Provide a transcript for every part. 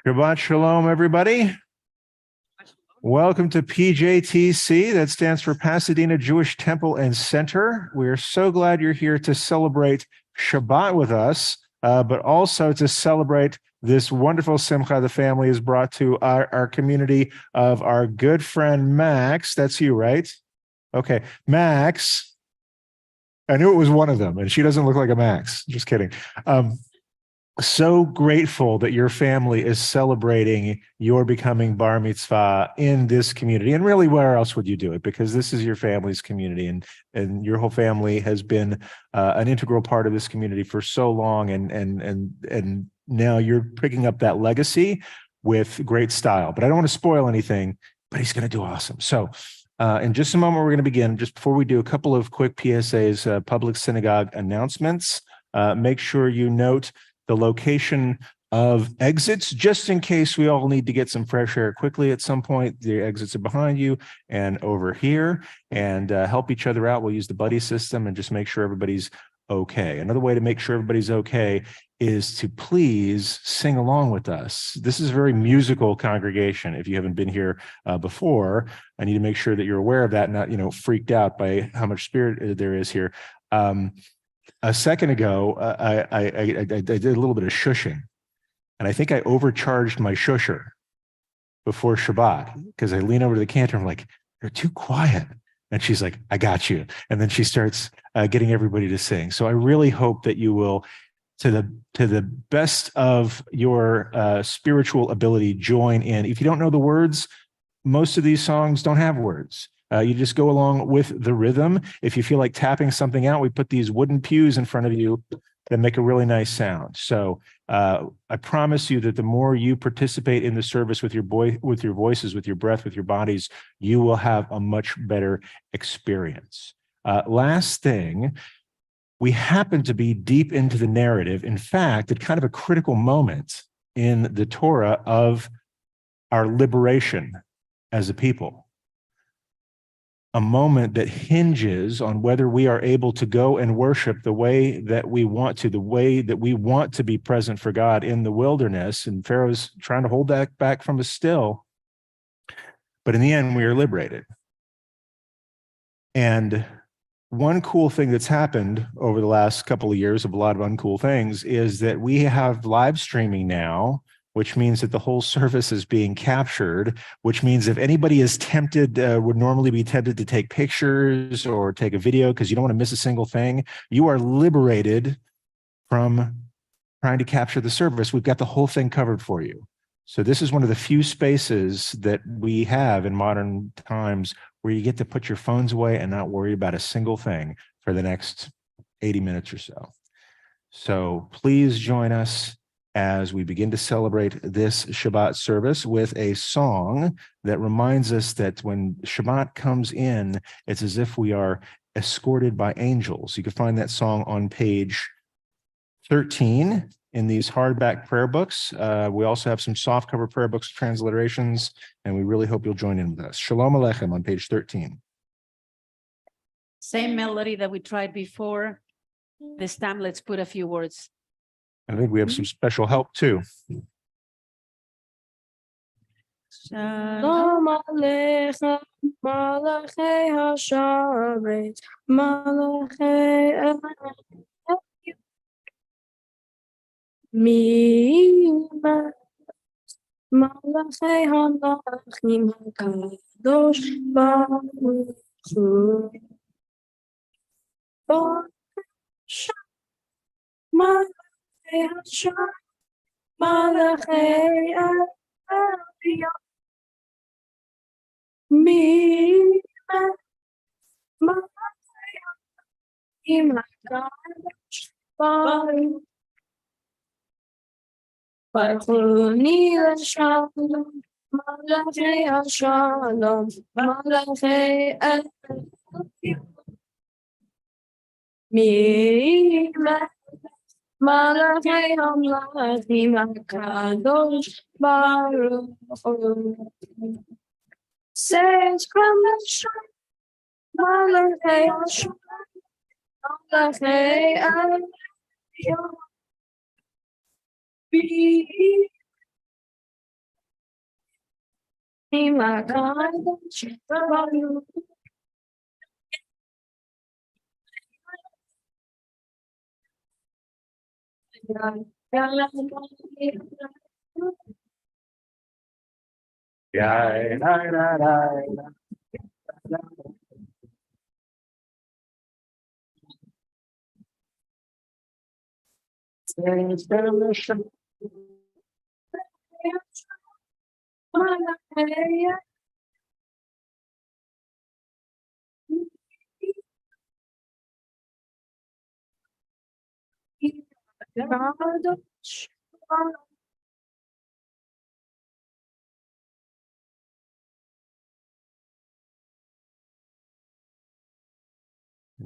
Shabbat Shalom, everybody. Welcome to PJTC. That stands for Pasadena Jewish Temple and Center. We are so glad you're here to celebrate Shabbat with us, but also to celebrate this wonderful simcha the family has brought to our community of our good friend Max. That's you, right? Okay, Max. I knew it was one of them, and she doesn't look like a Max. Just kidding. So grateful that your family is celebrating your becoming bar mitzvah in this community. And really, where else would you do it? Because this is your family's community, and your whole family has been an integral part of this community for so long. And now you're picking up that legacy with great style. But I don't want to spoil anything, but he's going to do awesome. So in just a moment, we're going to begin. Just before we do, a couple of quick PSAs, public synagogue announcements. Make sure you note the location of exits, just in case we all need to get some fresh air quickly at some point. The exits are behind you and over here, and help each other out. We'll use the buddy system and just make sure everybody's okay. Another way to make sure everybody's okay is to please sing along with us. This is a very musical congregation. If you haven't been here before, I need to make sure that you're aware of that, not freaked out by how much spirit there is here. A second ago, I did a little bit of shushing, and I think I overcharged my shusher before Shabbat because I lean over to the cantor and I'm like, "They're too quiet," and she's like, "I got you," and then she starts getting everybody to sing. So I really hope that you will, to the best of your spiritual ability, join in. If you don't know the words, most of these songs don't have words. You just go along with the rhythm. If you feel like tapping something out, we put these wooden pews in front of you that make a really nice sound. So I promise you that the more you participate in the service with your voices, with your breath, with your bodies, you will have a much better experience. Last thing, we happen to be deep into the narrative. In fact, at kind of a critical moment in the Torah of our liberation as a people. A moment that hinges on whether we are able to go and worship the way that we want to, the way that we want to be present for God in the wilderness. And Pharaoh's trying to hold that back from us still. But in the end, we are liberated. And one cool thing that's happened over the last couple of years, of a lot of uncool things, is that we have live streaming now, which means that the whole service is being captured, which means if anybody is tempted, would normally be tempted to take pictures or take a video because you don't want to miss a single thing, you are liberated from trying to capture the service. We've got the whole thing covered for you. So this is one of the few spaces that we have in modern times where you get to put your phones away and not worry about a single thing for the next 80 minutes or so. So please join us as we begin to celebrate this Shabbat service with a song that reminds us that when Shabbat comes in, it's as if we are escorted by angels. You can find that song on page 13 in these hardback prayer books. We also have some softcover prayer books transliterations, and we really hope you'll join in with us. Shalom Aleichem on page 13. Same melody that we tried before. This time, let's put a few words. I think we have some special help too. Shalom Aleichem, Malachei HaSharet, Malachei Mima, Malachei HaMalachim HaKadosh Baruch Hu. Malachei HaSharet, Malachei Aliyah. Me, my God, Baruch Shalom, Malachei Shalom, Malachei Elohim. Me, Malachei Hamlachim HaKadosh Baruch Hu. Says from the sun, Malachei Hashem, Malachei Elohim. Be And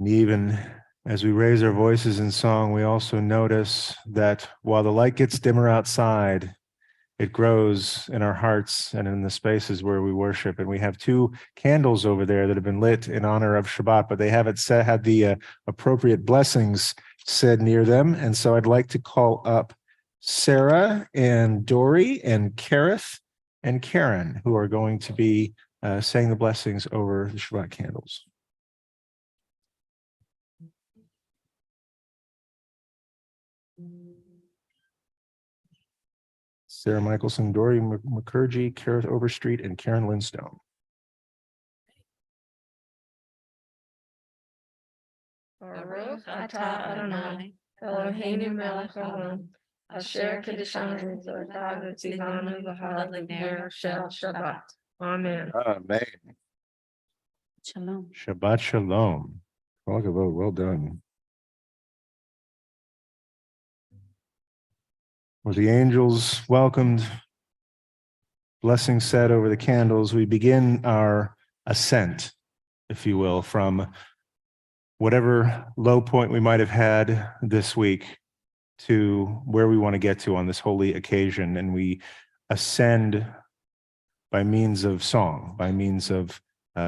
even as we raise our voices in song, we also notice that while the light gets dimmer outside, it grows in our hearts and in the spaces where we worship. And we have two candles over there that have been lit in honor of Shabbat, but they haven't had the appropriate blessings said near them. And so I'd like to call up Sarah and Dory and Kareth and Karen, who are going to be saying the blessings over the Shabbat candles. Sarah Michelson, Dory McCurgy, Kareth Overstreet, and Karen Lindstone. Baruch atah Adonai, Eloheinu melech haolam, asher kiddushanu v'toratav v'tzivanu v'had l'ner shel Shabbat. Amen. Amen. Shalom. Shabbat shalom. Well done. Well, the angels welcomed, blessings said over the candles. We begin our ascent, if you will, from whatever low point we might have had this week to where we want to get to on this holy occasion. And we ascend by means of song, by means of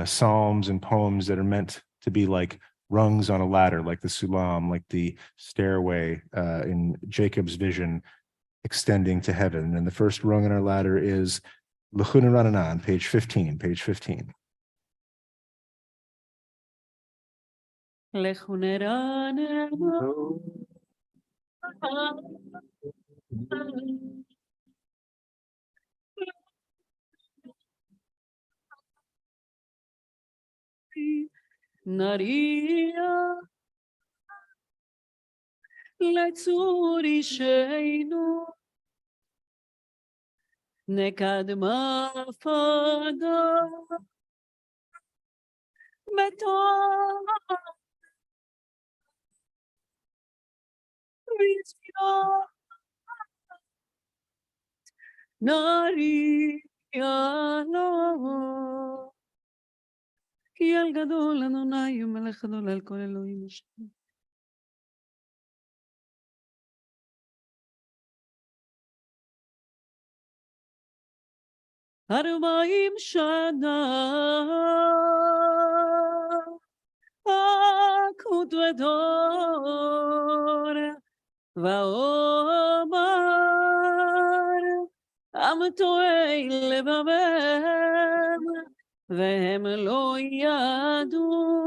psalms and poems that are meant to be like rungs on a ladder, like the sulam, like the stairway in Jacob's vision extending to heaven. And the first rung in our ladder is L'chuna Rananan, page 15. Naria לצורי שינו נקדמה פדה בתור ויצירה נארי יאללה כי על גדול אדוני ומלך גדול על כל אלוהים השם. ארבעים שנה אקוט ודור ואומר עם טועי לבבם והם לא ידעו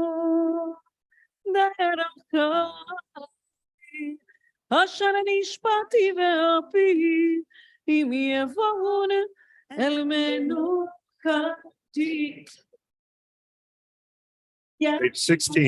דרכי אשר נשבעתי ואפי אם יבואון אל מנוחתי. Page 16.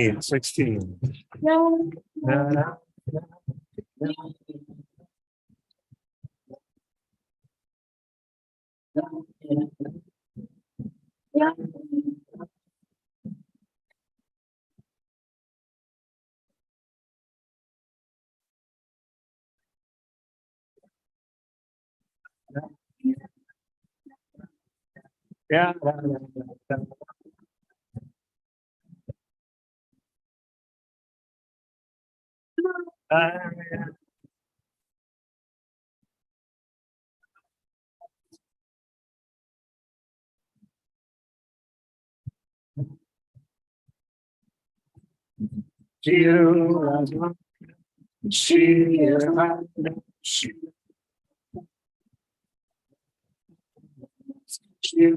Yeah.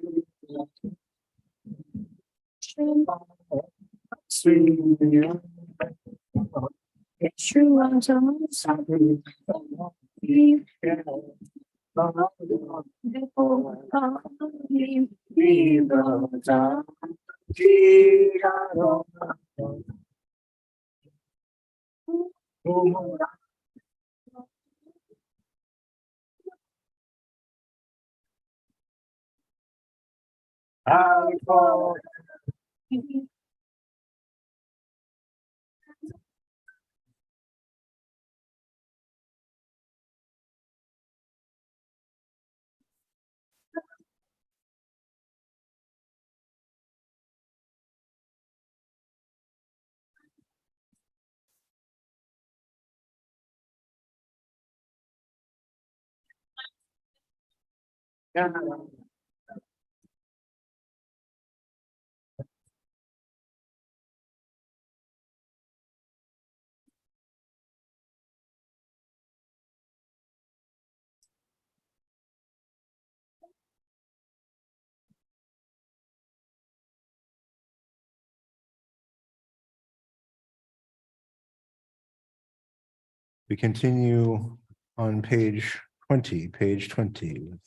We continue on page 20, with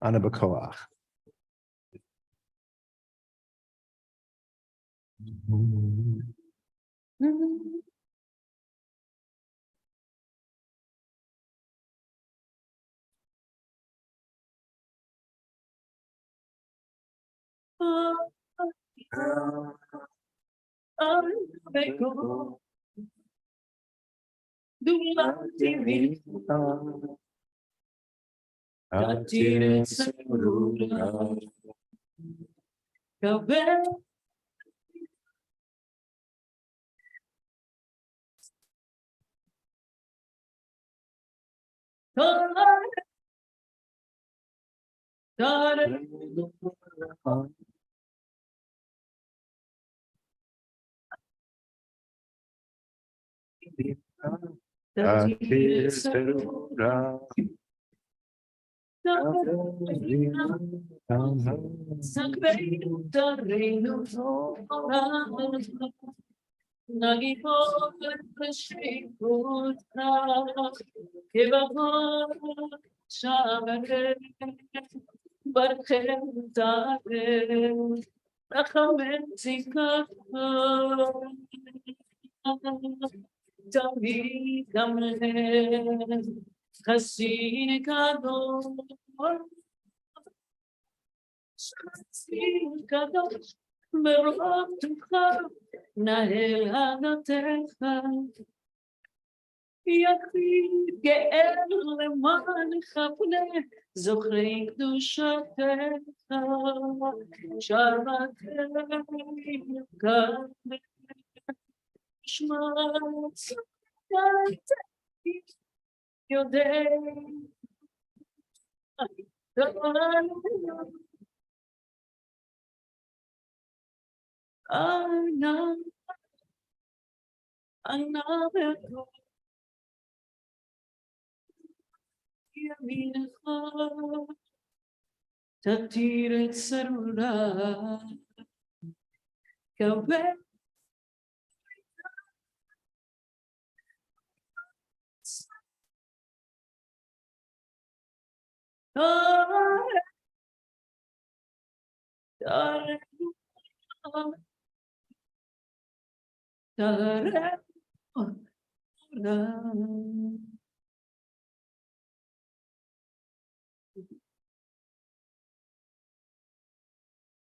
Anabakoach.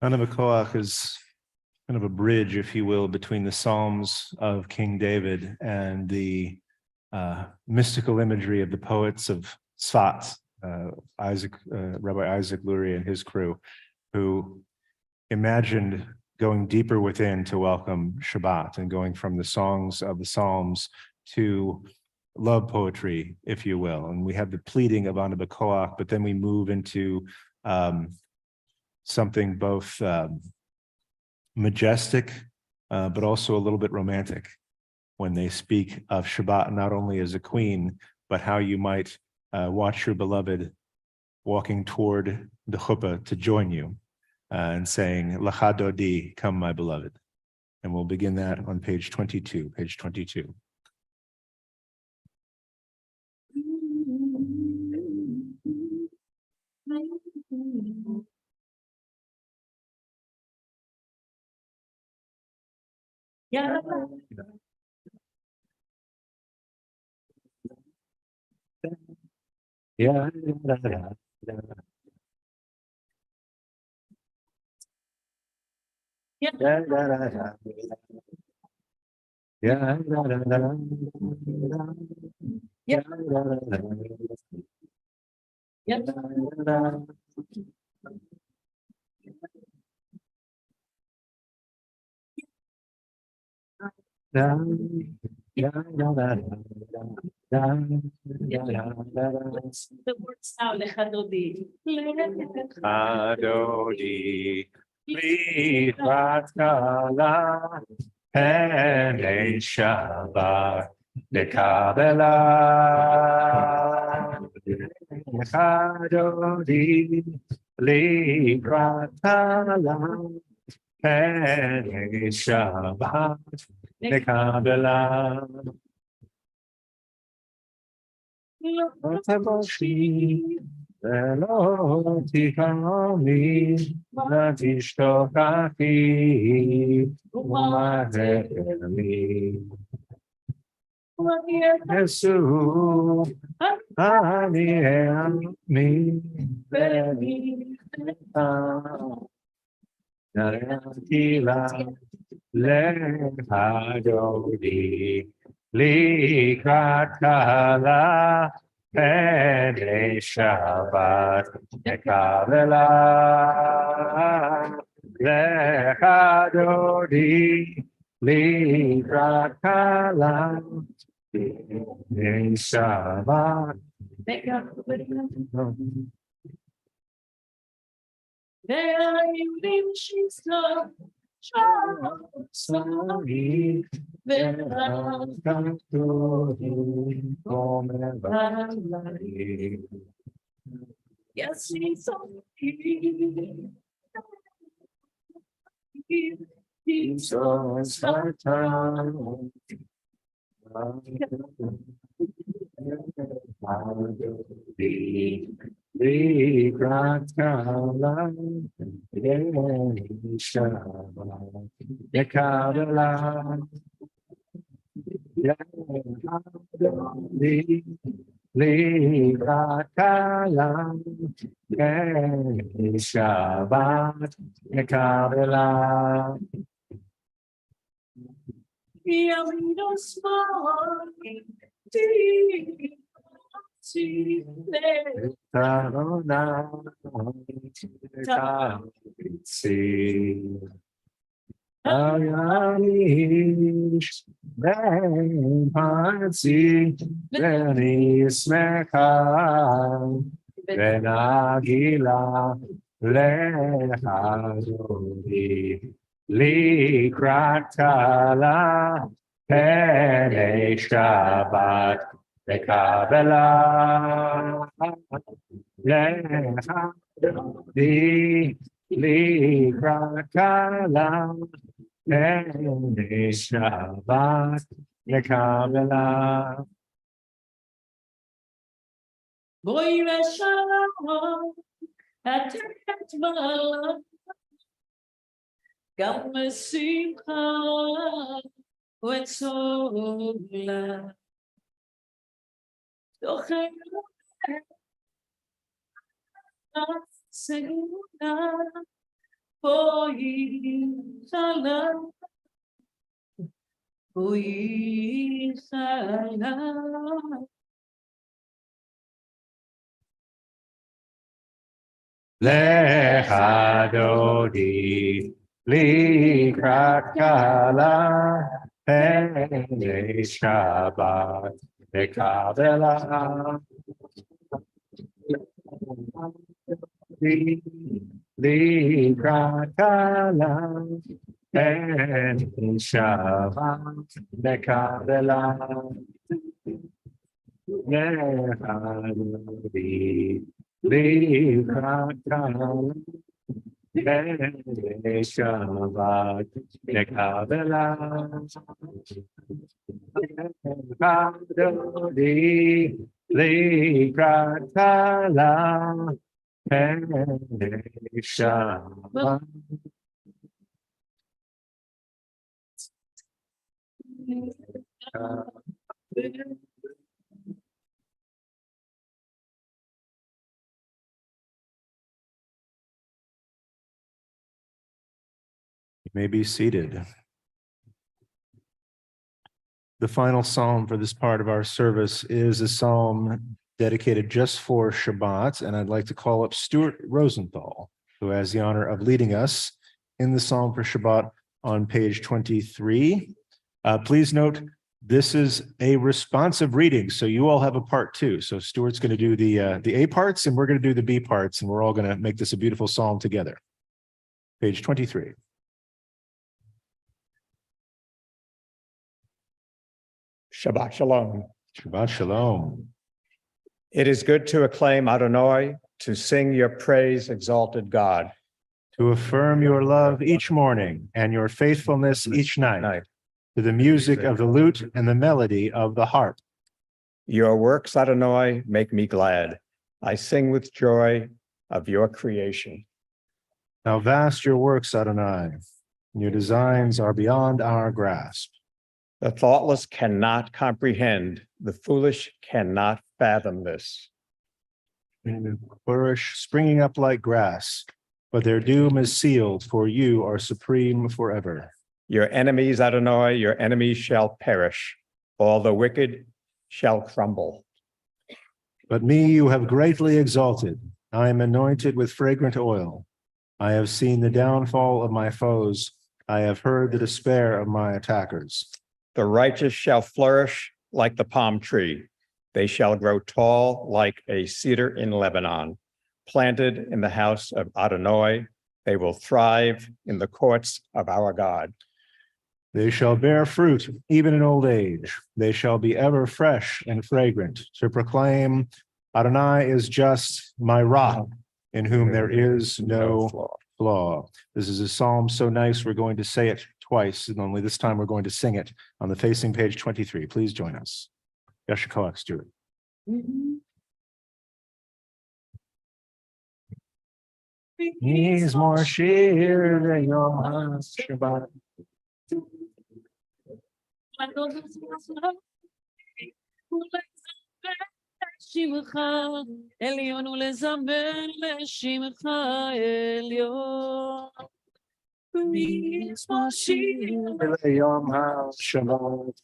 Anabakoach is kind of a bridge, if you will, between the Psalms of King David and the mystical imagery of the poets of Sfat, Rabbi Isaac Lurie and his crew, who imagined going deeper within to welcome Shabbat and going from the songs of the Psalms to love poetry, if you will. And we have the pleading of Anabakoach, but then we move into something both majestic, but also a little bit romantic when they speak of Shabbat, not only as a queen, but how you might watch your beloved walking toward the chuppah to join you. and saying, Lecha Dodi, come my beloved. And we'll begin that on page 22, page 22. Yeah. Yeah. The words now, Lechadodi. Adodi, Livatkala, Pene Shabbat, Dekabela. Adodi, Livatkala, Pene Shabbat, Dekabela. Otaboshi, Velo tikami, Natishtokafi, Umatemi. Yesu, Ani Ami, Beni, Narakila, Lehadodi, Likatala, Pene Shabbat, Nekavela, Lehadodi, Likatala, Pene Shabbat. Sorry, Yes, he's so Shabbat, Nekavela. Ayanish ben Patsi ben Ismecha ben Agila lechadodi likratala pene Shabbat lekabela lechadodi likratala pene Shabbat lekabela. Boy, Shalom, Attacked Malam, Gamma when so glad. Segunda, Boy, Shalom, Boy, Shalom. Lechadodi, likrakala, pene Shabbat, lekabela. Likrakala, pene Shabbat, lekabela. Lechadodi, likrakala, Shabbat nekabela. Kadodi likratala. Shabbat. You may be seated. The final psalm for this part of our service is a psalm dedicated just for Shabbat, and I'd like to call up Stuart Rosenthal, who has the honor of leading us in the psalm for Shabbat on page 23. Please note, this is a responsive reading, so you all have a part too. So Stuart's going to do the A parts, and we're going to do the B parts, and we're all going to make this a beautiful psalm together. Page 23. Shabbat Shalom. Shabbat Shalom. It is good to acclaim Adonai, to sing your praise, exalted God. To affirm your love each morning and your faithfulness each night, to the music of the lute and the melody of the harp. Your works, Adonai, make me glad. I sing with joy of your creation. How vast your works, Adonai. Your designs are beyond our grasp. The thoughtless cannot comprehend. The foolish cannot fathom this. Flourish, springing up like grass, but their doom is sealed, for you are supreme forever. Your enemies, Adonai, your enemies shall perish. All the wicked shall crumble. But me you have greatly exalted. I am anointed with fragrant oil. I have seen the downfall of my foes. I have heard the despair of my attackers. The righteous shall flourish like the palm tree. They shall grow tall like a cedar in Lebanon. Planted in the house of Adonai, they will thrive in the courts of our God. They shall bear fruit even in old age. They shall be ever fresh and fragrant, to proclaim, Adonai is just, my rock, in whom there is no flaw. This is a psalm so nice, we're going to say it twice, and only this time we're going to sing it on the facing page 23. Please join us. Yeshua Stuart. He's more sheer than your Shabbat. שמך עליון ולזמר לשמך עליון. מזמור שיר ליום השבת.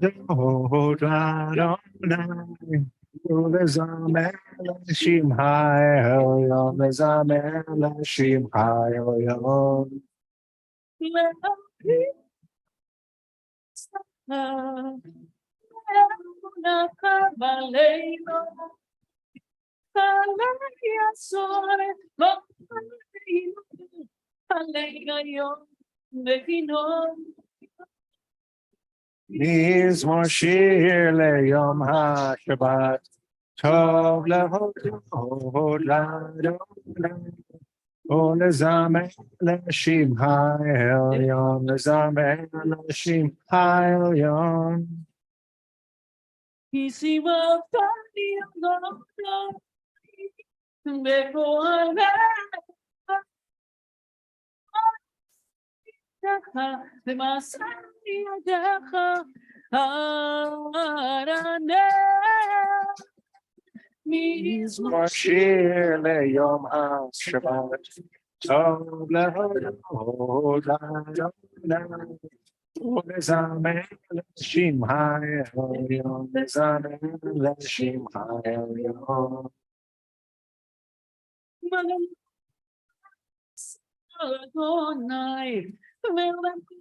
להודות לאדוני ולזמר לשמך עליון, לזמר לשמך עליון. מזמור שיר ליום השבת, טוב להודות לאדוני ולזמר לשמך העליון, לזמר לשמך העליון. כי שימחתני אדוני בגואלך במעשה ידיך ארנה. מזמור שיר ליום השבת, טוב להודות לאדוני ולזמר לשמך העליון, לזמר לשמך העליון. אדוני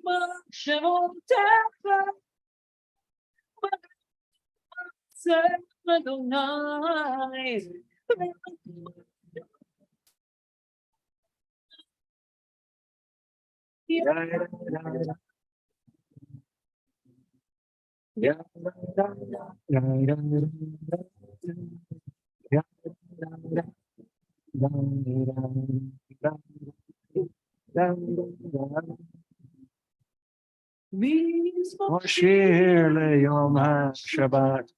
ומחשבותיך אדוני Moshir leyom ha-Shabbat.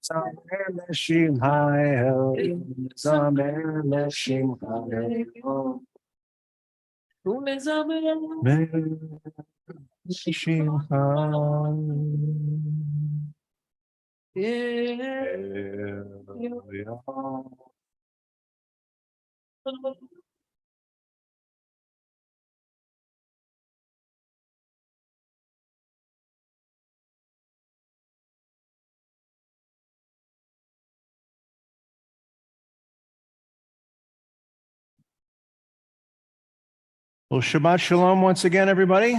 Zamer leshim ha'el, zamer leshim ha'el, leshim ha'el. Well, Shabbat Shalom once again, everybody.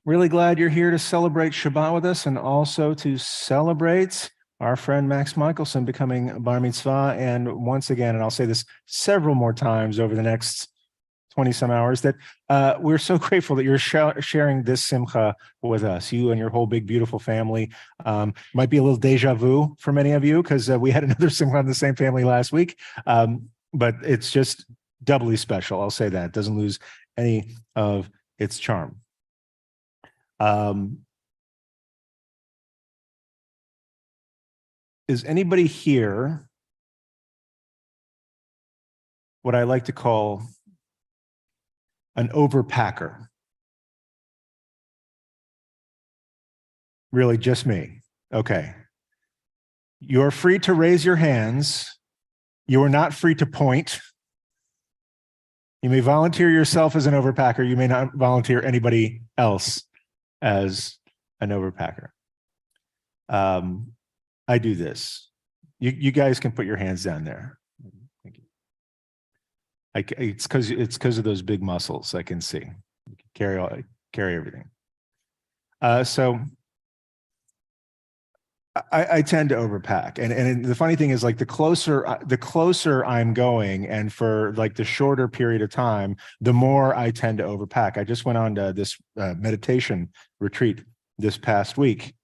Really glad you're here to celebrate Shabbat with us and also to celebrate our friend Max Michelson becoming Bar Mitzvah. And once again, and I'll say this several more times over the next 20 some hours, that we're so grateful that you're sharing this simcha with us, you and your whole big, beautiful family. Might be a little deja vu for many of you because we had another simcha in the same family last week. But it's just doubly special. I'll say that. It doesn't lose any of its charm. Is anybody here what I like to call an overpacker? Really, just me? Okay. You're free to raise your hands. You are not free to point. You may volunteer yourself as an overpacker. You may not volunteer anybody else as an overpacker. I do this. You guys can put your hands down there. Thank you. It's because of those big muscles. I can see. Carry everything. So I tend to overpack, and the funny thing is, like the closer I'm going, and for like the shorter period of time, the more I tend to overpack. I just went on to this meditation retreat this past week,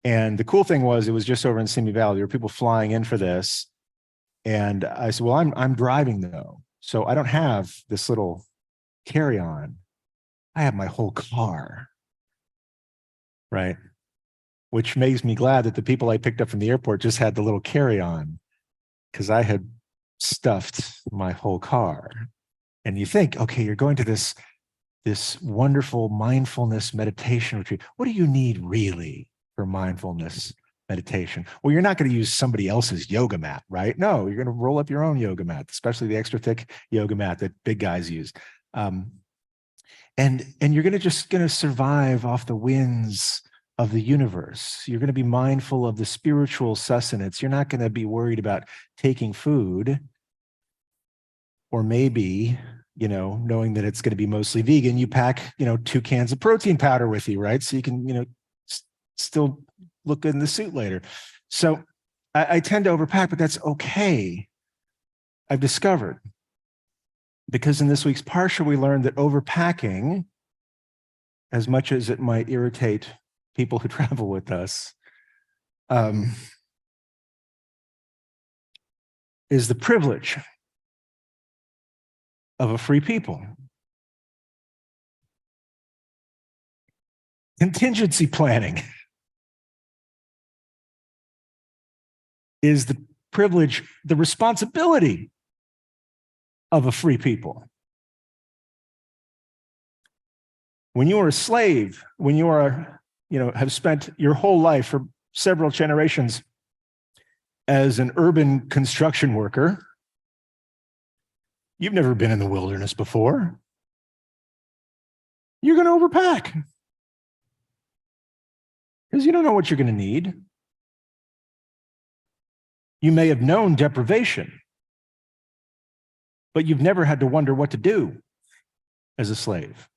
and the cool thing was it was just over in Simi Valley. There were people flying in for this, and I said, "Well, I'm driving though, so I don't have this little carry-on. I have my whole car, right?" Which makes me glad that the people I picked up from the airport just had the little carry-on, because I had stuffed my whole car. And you think, okay, you're going to this wonderful mindfulness meditation retreat. What do you need really for mindfulness meditation? Well, you're not going to use somebody else's yoga mat, right? No, you're going to roll up your own yoga mat, especially the extra thick yoga mat that big guys use. And you're going to survive off the winds of the universe. You're going to be mindful of the spiritual sustenance. You're not going to be worried about taking food, or maybe, knowing that it's going to be mostly vegan, you pack, 2 cans of protein powder with you, right? So you can, still look good in the suit later. So I tend to overpack, but that's okay. I've discovered, because in this week's Parsha, we learned that overpacking, as much as it might irritate people who travel with us, is the privilege of a free people. Contingency planning is the privilege, the responsibility of a free people. When you are a slave, when you are, have spent your whole life for several generations as an urban construction worker, you've never been in the wilderness before. You're going to overpack because you don't know what you're going to need. You may have known deprivation, but you've never had to wonder what to do as a slave.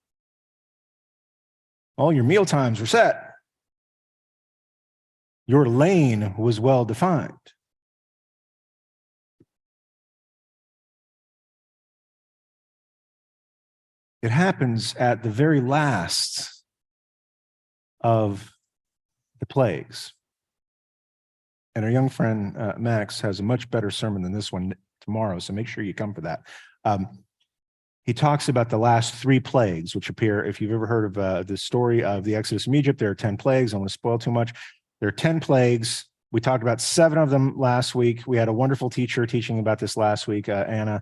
All your meal times were set. Your lane was well defined. It happens at the very last of the plagues. And our young friend Max has a much better sermon than this one tomorrow, so make sure you come for that. He talks about the last 3 plagues, which appear, if you've ever heard of the story of the Exodus from Egypt, there are 10 plagues. I don't want to spoil too much. There are 10 plagues. We talked about 7 of them last week. We had a wonderful teacher teaching about this last week, Anna.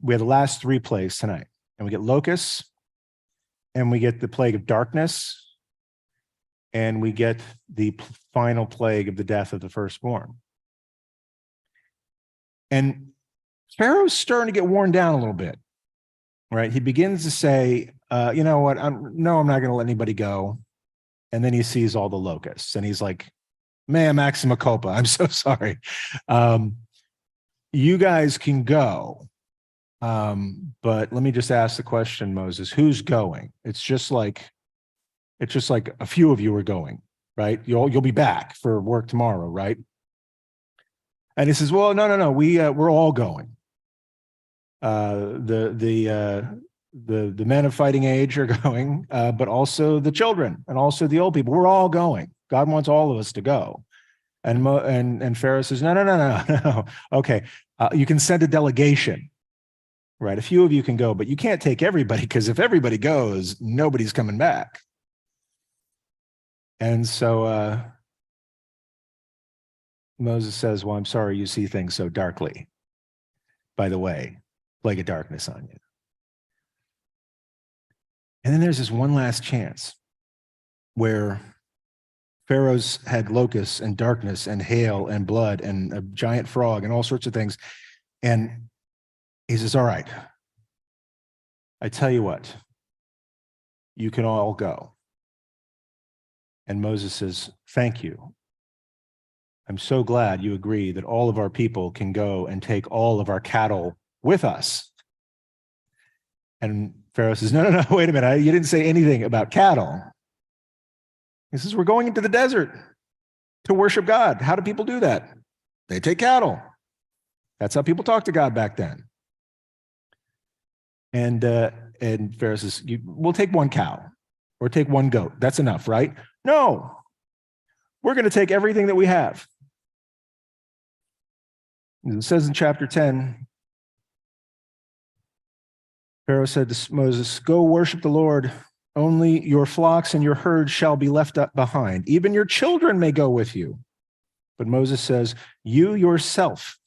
We had the last 3 plagues tonight, and we get locusts, and we get the plague of darkness, and we get the final plague of the death of the firstborn. And Pharaoh's starting to get worn down a little bit, right? He begins to say, you know what, I'm not going to let anybody go. And then he sees all the locusts, and he's like, mea maxima culpa, I'm so sorry. You guys can go. But let me just ask the question, Moses, who's going? It's just like a few of you are going, right? You'll be back for work tomorrow, right? And he says, well, no, we're all going. The men of fighting age are going, but also the children and also the old people. We're all going. God wants all of us to go. And Pharaoh says, no. Okay, you can send a delegation, right? A few of you can go, but you can't take everybody, because if everybody goes, nobody's coming back. And so Moses says, well, I'm sorry you see things so darkly. By the way, plague of darkness on you. And then there's this one last chance where Pharaoh's had locusts and darkness and hail and blood and a giant frog and all sorts of things. And he says, all right, I tell you what, you can all go. And Moses says, thank you. I'm so glad you agree that all of our people can go and take all of our cattle with us. And Pharaoh says, no, wait a minute. You didn't say anything about cattle. He says, we're going into the desert to worship God. How do people do that? They take cattle. That's how people talk to God back then. And Pharaoh says, we'll take 1 cow or take 1 goat. That's enough, right? No, we're going to take everything that we have. It says in chapter 10, Pharaoh said to Moses, go worship the Lord. Only your flocks and your herds shall be left up behind. Even your children may go with you. But Moses says, you yourself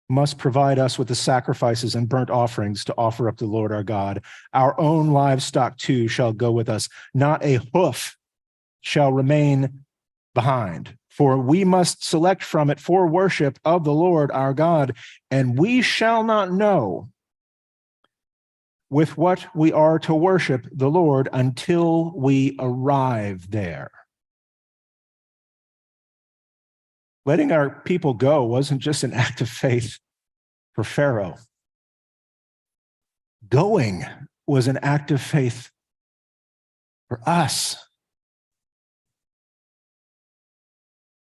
must provide us with the sacrifices and burnt offerings to offer up to the Lord our God. Our own livestock too shall go with us. Not a hoof shall remain behind. For we must select from it for worship of the Lord our God, and we shall not know with what we are to worship the Lord until we arrive there. Letting our people go wasn't just an act of faith for Pharaoh. Going was an act of faith for us.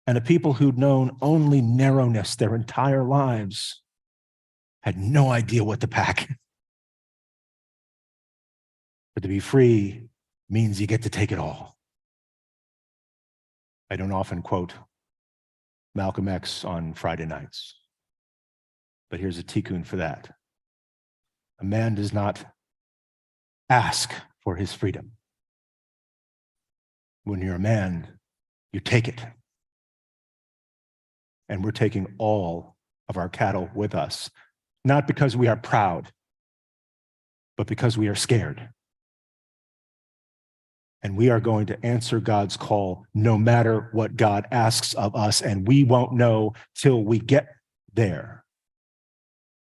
And a people who'd known only narrowness their entire lives had no idea what to pack. But to be free means you get to take it all. I don't often quote Malcolm X on Friday nights, but here's a tikkun for that. A man does not ask for his freedom. When you're a man, you take it. And we're taking all of our cattle with us, not because we are proud, but because we are scared. And we are going to answer God's call no matter what God asks of us, and we won't know till we get there.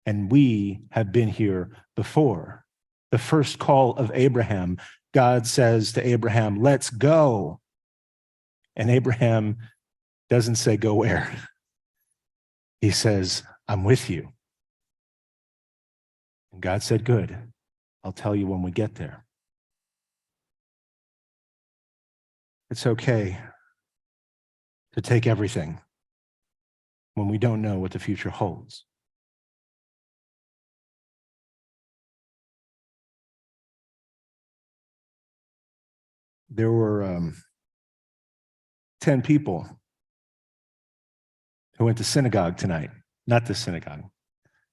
And we have been here before. The first call of Abraham, God says to Abraham, let's go. And Abraham doesn't say, go where? He says, I'm with you. And God said, good. I'll tell you when we get there. It's okay to take everything when we don't know what the future holds. There were 10 people who went to synagogue tonight. Not this synagogue.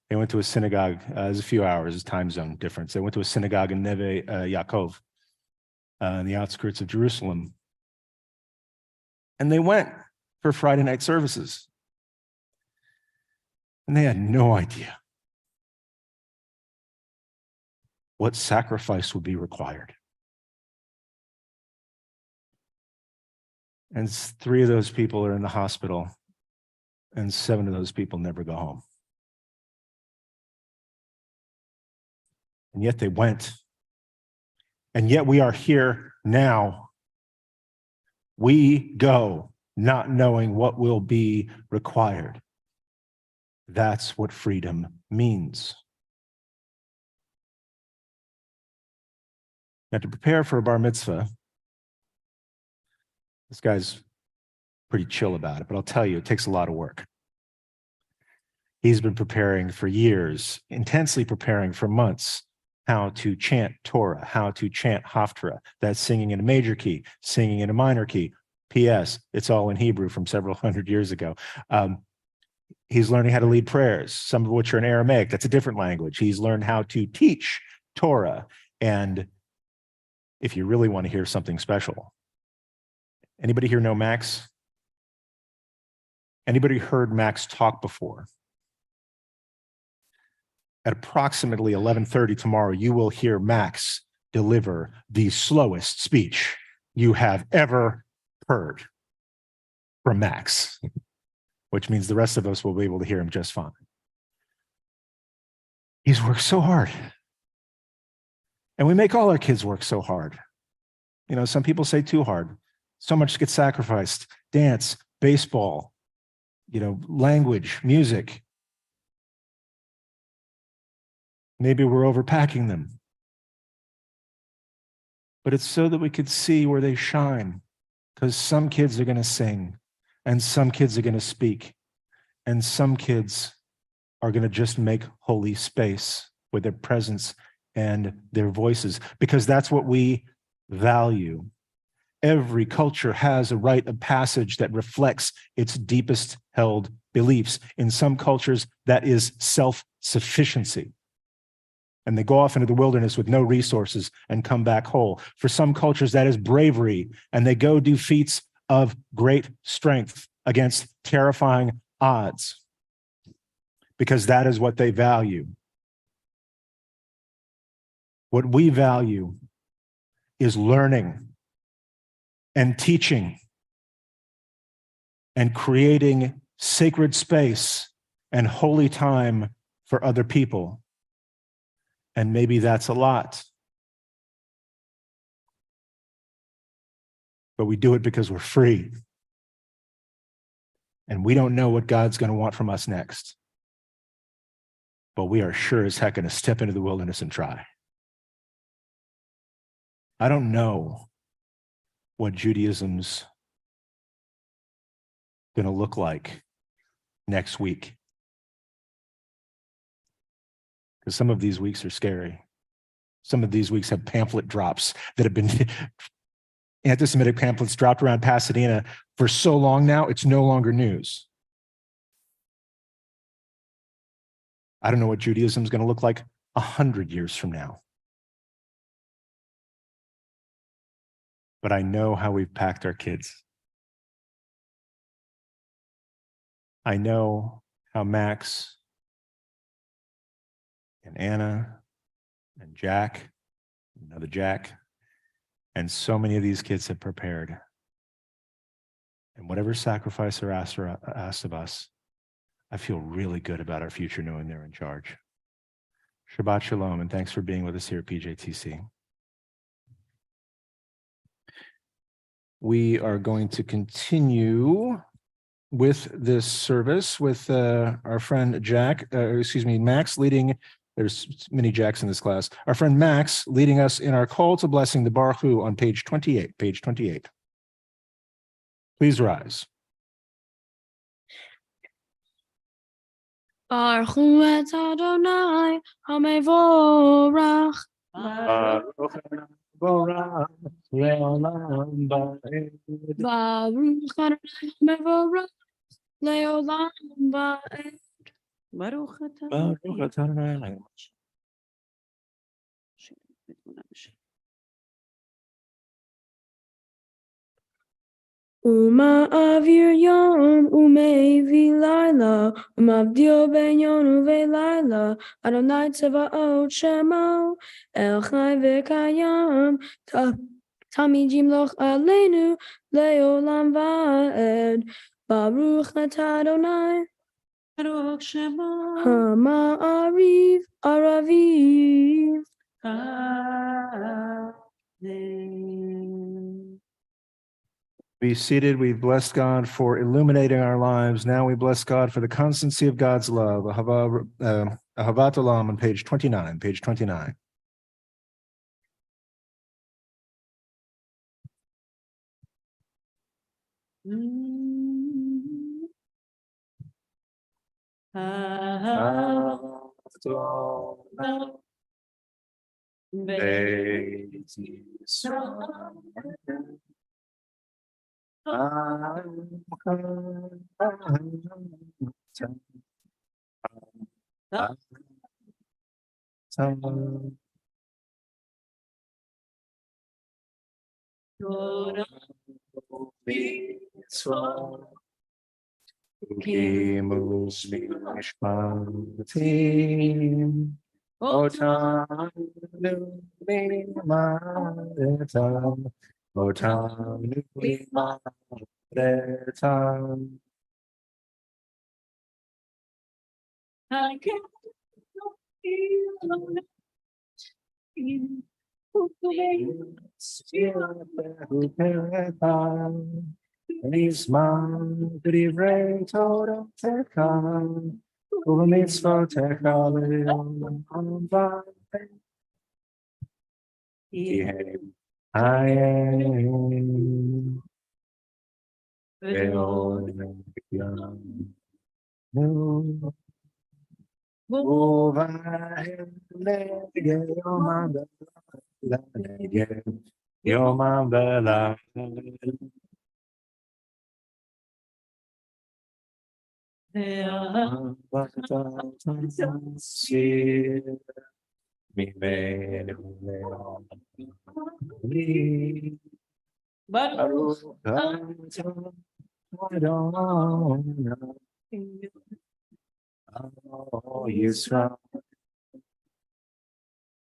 They went to a synagogue. There's a few hours, time zone difference. They went to a synagogue in Neve Yaakov, in the outskirts of Jerusalem. And they went for Friday night services. And they had no idea what sacrifice would be required. And 3 of those people are in the hospital, and 7 of those people never go home. And yet they went. And yet we are here now. We go not knowing what will be required. That's what freedom means. Now, to prepare for a bar mitzvah, this guy's pretty chill about it, but I'll tell you, it takes a lot of work. He's been preparing for years, intensely preparing for months, how to chant Torah, how to chant Haftarah. That's singing in a major key, singing in a minor key. P.S. It's all in Hebrew from several hundred years ago. He's learning how to lead prayers, some of which are in Aramaic. That's a different language. He's learned how to teach Torah. And if you really want to hear something special, anybody here know Max? Anybody heard Max talk before? At approximately 11:30 tomorrow, you will hear Max deliver the slowest speech you have ever heard from Max, which means the rest of us will be able to hear him just fine. He's worked so hard. And we make all our kids work so hard. You know, some people say too hard. So much gets sacrificed. Dance, baseball, language, music. Maybe we're overpacking them. But it's so that we could see where they shine. Because some kids are going to sing, and some kids are going to speak, and some kids are going to just make holy space with their presence and their voices, because that's what we value. Every culture has a rite of passage that reflects its deepest held beliefs. In some cultures, that is self-sufficiency. And they go off into the wilderness with no resources and come back whole. For some cultures, that is bravery, and they go do feats of great strength against terrifying odds, because that is what they value. What we value is learning and teaching and creating sacred space and holy time for other people. And maybe that's a lot. But we do it because we're free. And we don't know what God's going to want from us next. But we are sure as heck going to step into the wilderness and try. I don't know what Judaism's going to look like next week. Because some of these weeks are scary. Some of these weeks have pamphlet drops that have been anti-Semitic pamphlets dropped around Pasadena for so long now, it's no longer news. I don't know what Judaism is going to look like 100 years from now. But I know how we've packed our kids. I know how Max and Anna and Jack, another Jack, and so many of these kids have prepared. And whatever sacrifice are asked of us, I feel really good about our future knowing they're in charge. Shabbat Shalom, and thanks for being with us here at PJTC. We are going to continue with this service with our friend Max leading. There's many Jacks in this class. Our friend Max leading us in our call to blessing, the Baruch Hu, on page 28. Page 28. Please rise. Baruch Hu et Adonai HaMevorach. Baruch Adonai HaMevorach לעולם ועד. ברוך אתה. ברוך אתה ה' אלוהינו. בתמונה בשם. ומעביר יום ומביא לילה, ומבדיל בין יום ולילה, אדוני צבאות שמו, אל חי וקיים, תמיד ימלוך עלינו לעולם ועד. ברוך אתה אדוני, ברוך שמו. המעריב ערביב. אמן. Be seated. We bless God for illuminating our lives. Now we bless God for the constancy of God's love. Ahavat Olam on page 29, page 29. I can't I am Baruch Yisrael,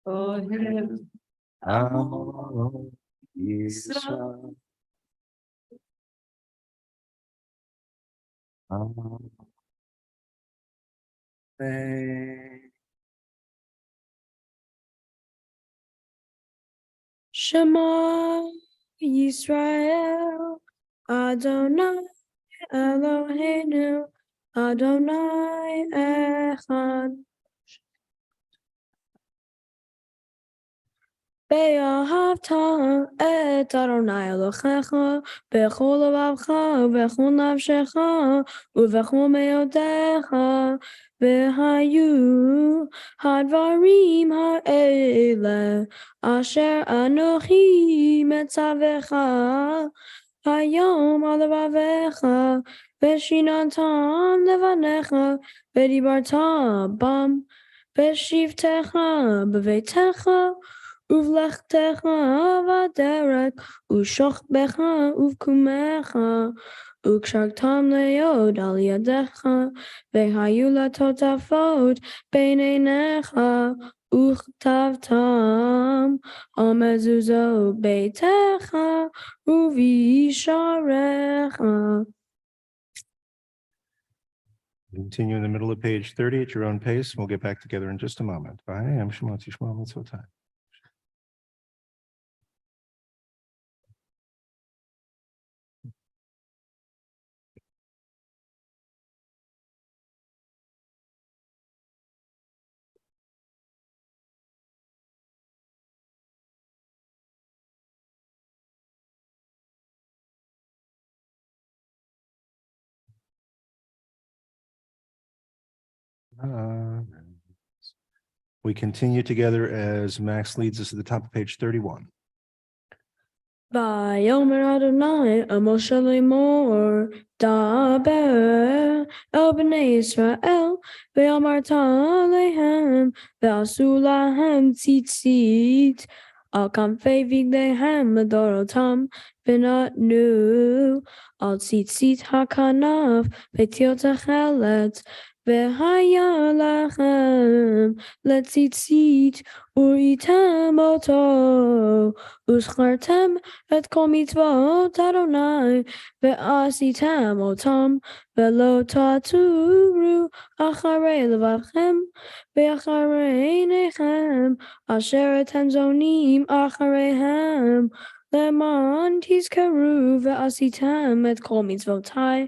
Ohev Yisrael, Shema Yisrael, Adonai Eloheinu, Adonai Echad. ואהבת את אדוני אלוהיך בכל לבבך ובכל נפשך ובכל מאודיך, והיו הדברים האלה אשר אנוכי מצווך היום על לבביך, ושיננתם לבניך ודיברת בם בשבתך בביתך ובלכתך בדרך ושוכבך ובקומך, וקשרתם להיות על ידך, והיו לטוטפות בין עיניך, וכתבתם על מזוזות ביתך ובישעריך. Continue in the middle of page 30 at your own pace. We'll get back together in just a moment. Bye. I'm Shemot Yishmael Mitzvotai. We continue together as Max leads us to the top of page 31. Vayomer Adonai Moshe lemor daber el bnei Israel ve'amarta lehem ve'asu lahem tzitzit al kanfei vigdehem medorotam v'natnu al tzitzit hakanav ve'tiot hachelet ve'haya lachem letzitzit uritem oto uschartem את כל מצוות אדוני ועשיתם אותם ולא תעתורו אחרי לבבכם ואחרי עיניכם אשר אתם זונים אחריהם למען תזכרו ועשיתם את כל מצוותיי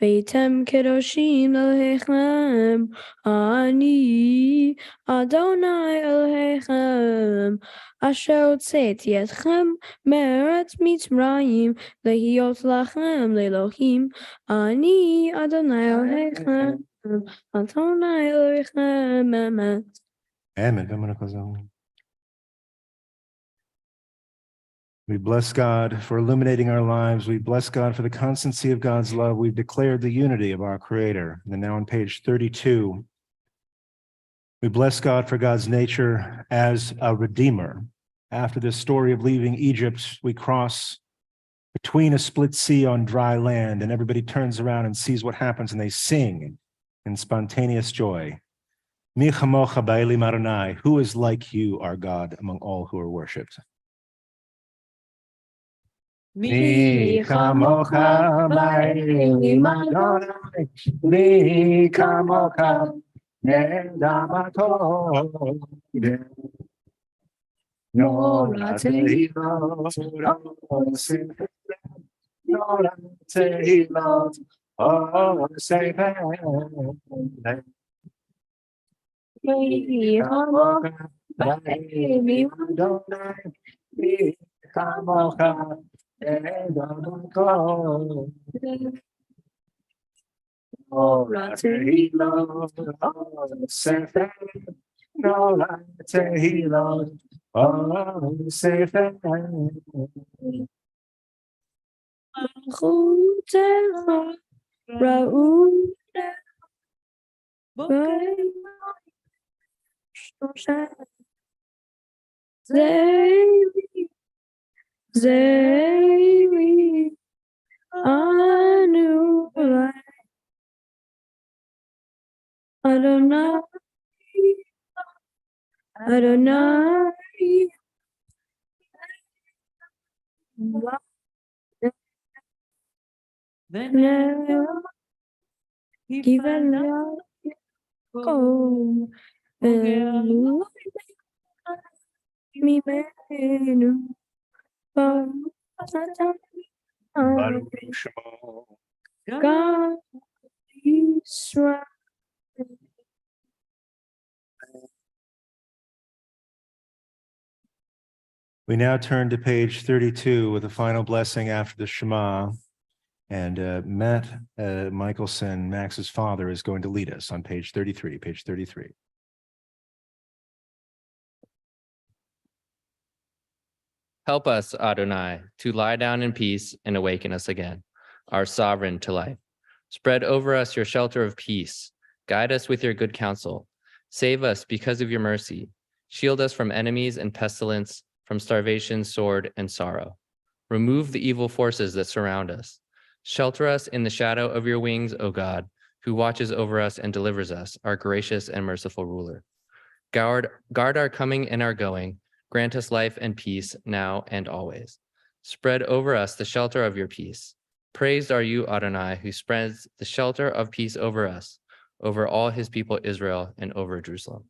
והייתם קדושים אלוהיכם אני אדוני אלוהיכם אשר הוצאתי אתכם מארץ מצרים להיות לכם לאלוהים אני אדוני אלוהיכם אדוני אלוהיכם אמת. Amen. We bless God for illuminating our lives. We bless God for the constancy of God's love. We've declared the unity of our Creator. And now on page 32, we bless God for God's nature as a redeemer. After this story of leaving Egypt, we cross between a split sea on dry land, and everybody turns around and sees what happens, and they sing in spontaneous joy. Mi chamocha ba'elim Adonai, who is like you, our God, among all who are worshipped? Mi chamocha ba'elim Adonai, mi chamocha nedamato. Nora tehilot, Nora tehilot, oh, say Mi chamocha ba'elim Adonai, mi chamocha nedamato. Nora tehilot, oh, say Nora tehilot, oh, say Malchutecha ra'utecha Zeiri anu Adonai Adonai Given Yaakov Mimenu God Israel. We now turn to page 32 with the final blessing after the Shema. And Matt Michelson, Max's father, is going to lead us on page 33. Page 33. Help us, Adonai, to lie down in peace and awaken us again, our sovereign to life. Spread over us your shelter of peace. Guide us with your good counsel. Save us because of your mercy. Shield us from enemies and pestilence, from starvation, sword, and sorrow. Remove the evil forces that surround us. Shelter us in the shadow of your wings, O God, who watches over us and delivers us, our gracious and merciful ruler. Guard our coming and our going. Grant us life and peace now and always. Spread over us the shelter of your peace. Praised are you, Adonai, who spreads the shelter of peace over us, over all his people Israel, and over Jerusalem.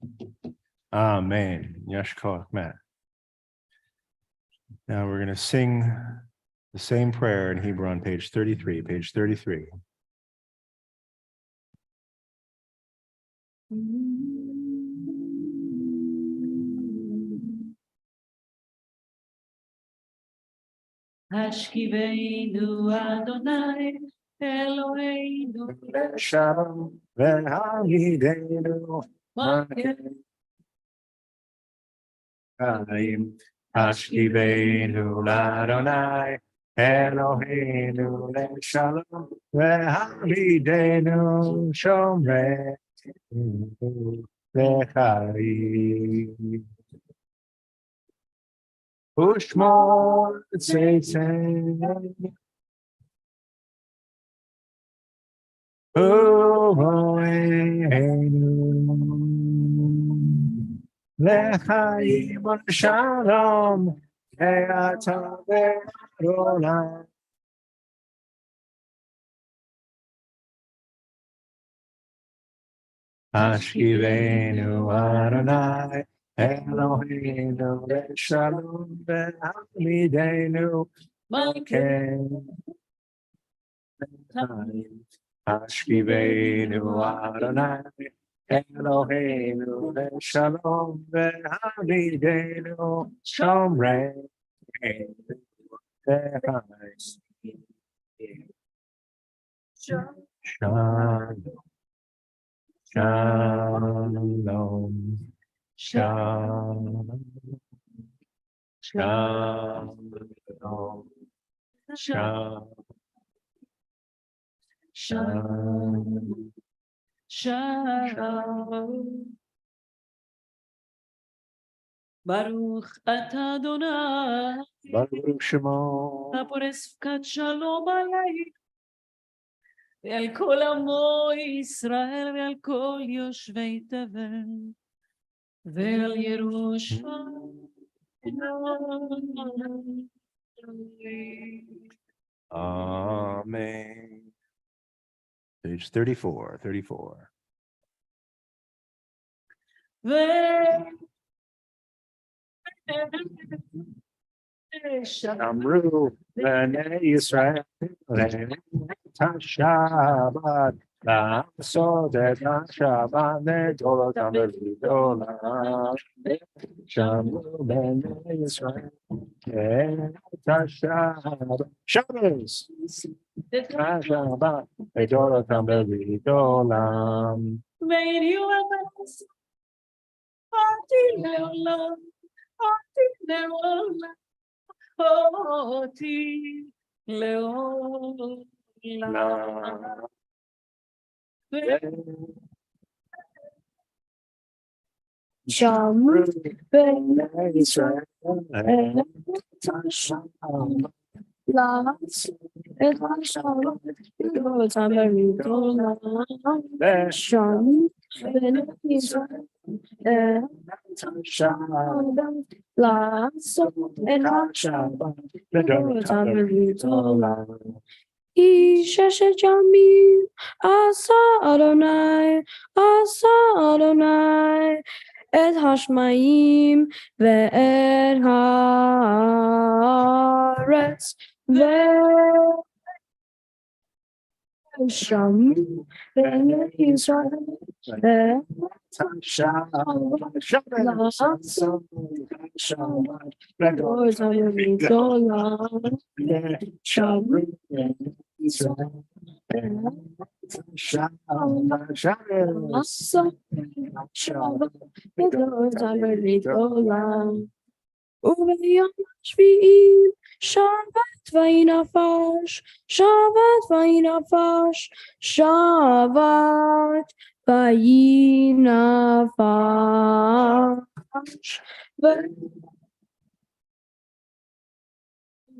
Amen. Yashkoach, Matt. Now we're going to sing the same prayer in Hebrew on page 33. Page 33. השכיבנו אדוני אלוהינו Shalom, ve'hamidenu, Chaim, Hashkiveinu Ladonai, Eloheinu Leshalom, Ve'hamidenu Shomreinu Lechaim. Ushmor Tzeitzei, Uvoeinu Lechaim Shalom, Ve'ata Ve'olam. Hashkiveinu Adonai, Eloheinu Leshalom, Ve'hamidenu Malkeinu Lechaim. Hashkiveinu Adonai, Eloheinu Leshalom, Ve'hamidenu Shomreinu Lechaim. Shalom. Shalom, shalom, shalom, shalom, shalom, Shalom. Baruch atah Adonai, Baruch Shemo, הפורס פקד שלום עליי, ועל כל עמו ישראל ועל כל יושבי תבל, ועל ירושלים. Amen. Page 34. Amru Bnei Yisrael Tashabat La'asod et Tashabat Nedolotam B'Vidolam Shamru Bnei Yisrael Tashabat Shabbos Tashabat Nedolotam B'Vidolam. ואין יואבס, אותי לעולם, אותי לעולם, אותי לעולם. Shamru Bnei Yisrael Tashabat et Hashalom B'Dotam B'Vidolam Shamru Bnei Yisrael Tashabat et Hashalom B'Dotam B'Vidolam. Sheshet Yamim Asa Adonai et Hashmayim ve'et haaretz ve'shamru b'nei Yisrael וביום השביעי שבת וינפש, שבת וינפש, שבת וינפש.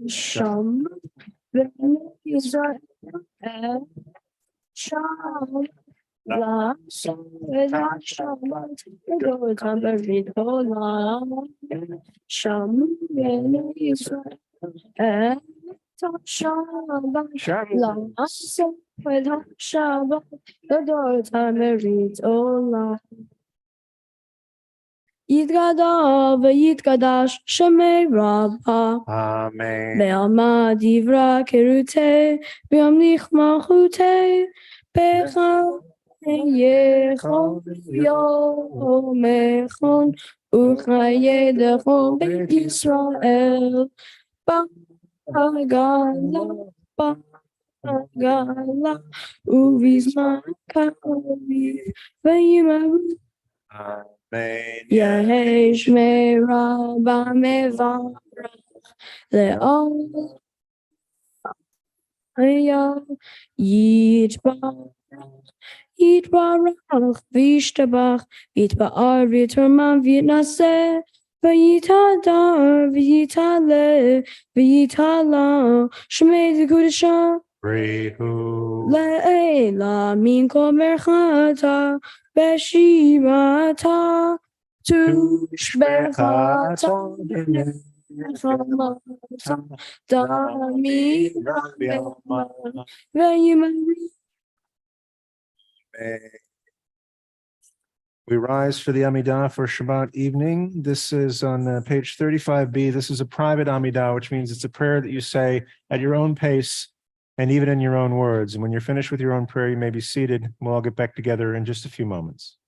ושמרו בני ישראל שבת לעשות את השבת ודורתם בגדולה. שמרו בני ישראל את השבת לעשות את השבת ודורתם בגדולה. יתגדל ויתקדש שמי רבה Amen. בעלמא דברה כרותי וימליך מלכותי בחייכם יום אחד וחיי לכל בית ישראל בגלה ובזמן קריב וימהרו Yehesh meraba mevarach le'ol haya yitbarach v'yishtabach v'yitba'ar v'yitraman v'yitnaseh v'yitadar v'yitale v'yitala shmei zikudisha Le'ela min kol merchata b'shivata tu shbechata dami ve'yimari. We rise for the Amidah for Shabbat evening. This is on page 35b. This is a private Amidah, which means it's a prayer that you say at your own pace and even in your own words. And when you're finished with your own prayer, you may be seated. We'll all get back together in just a few moments.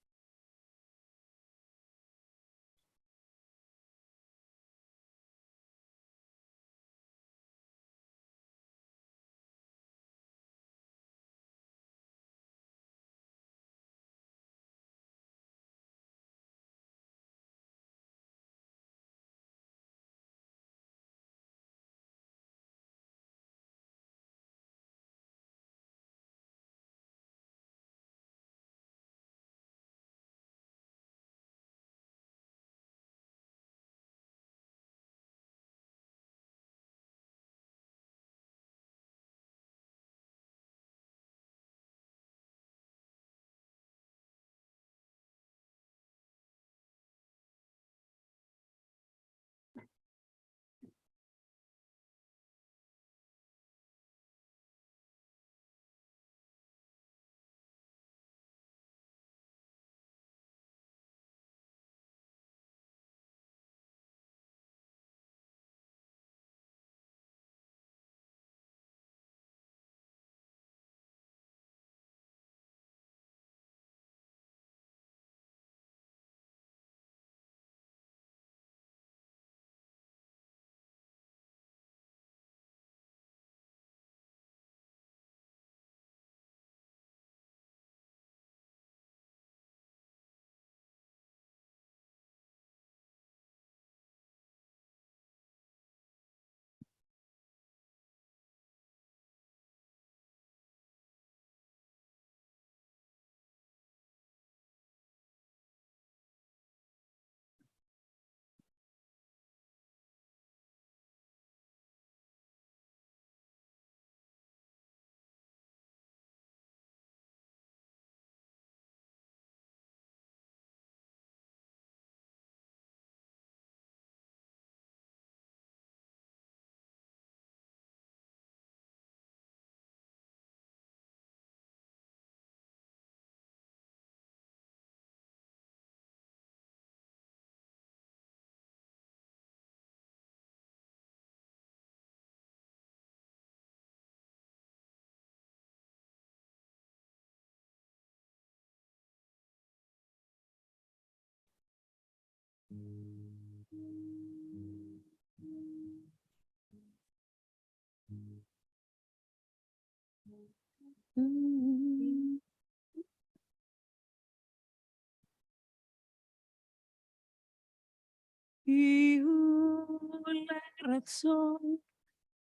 רצון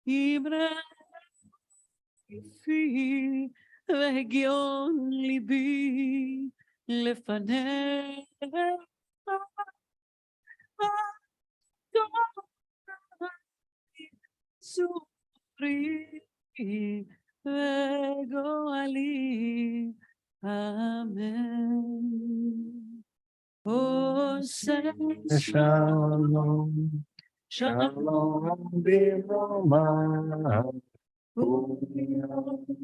יברפי והגיון ליבי לפניך צורי וגואלי אמן. עושה Shalom, שלום Biroma,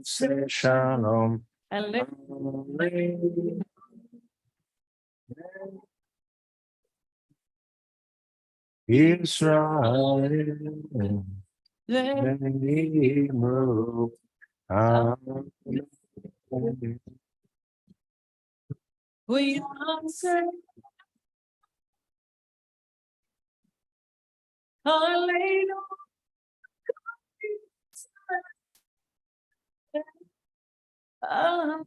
say Shalom, עליך Israel, Nehemu, Amen. ויעשה עלינו אמן.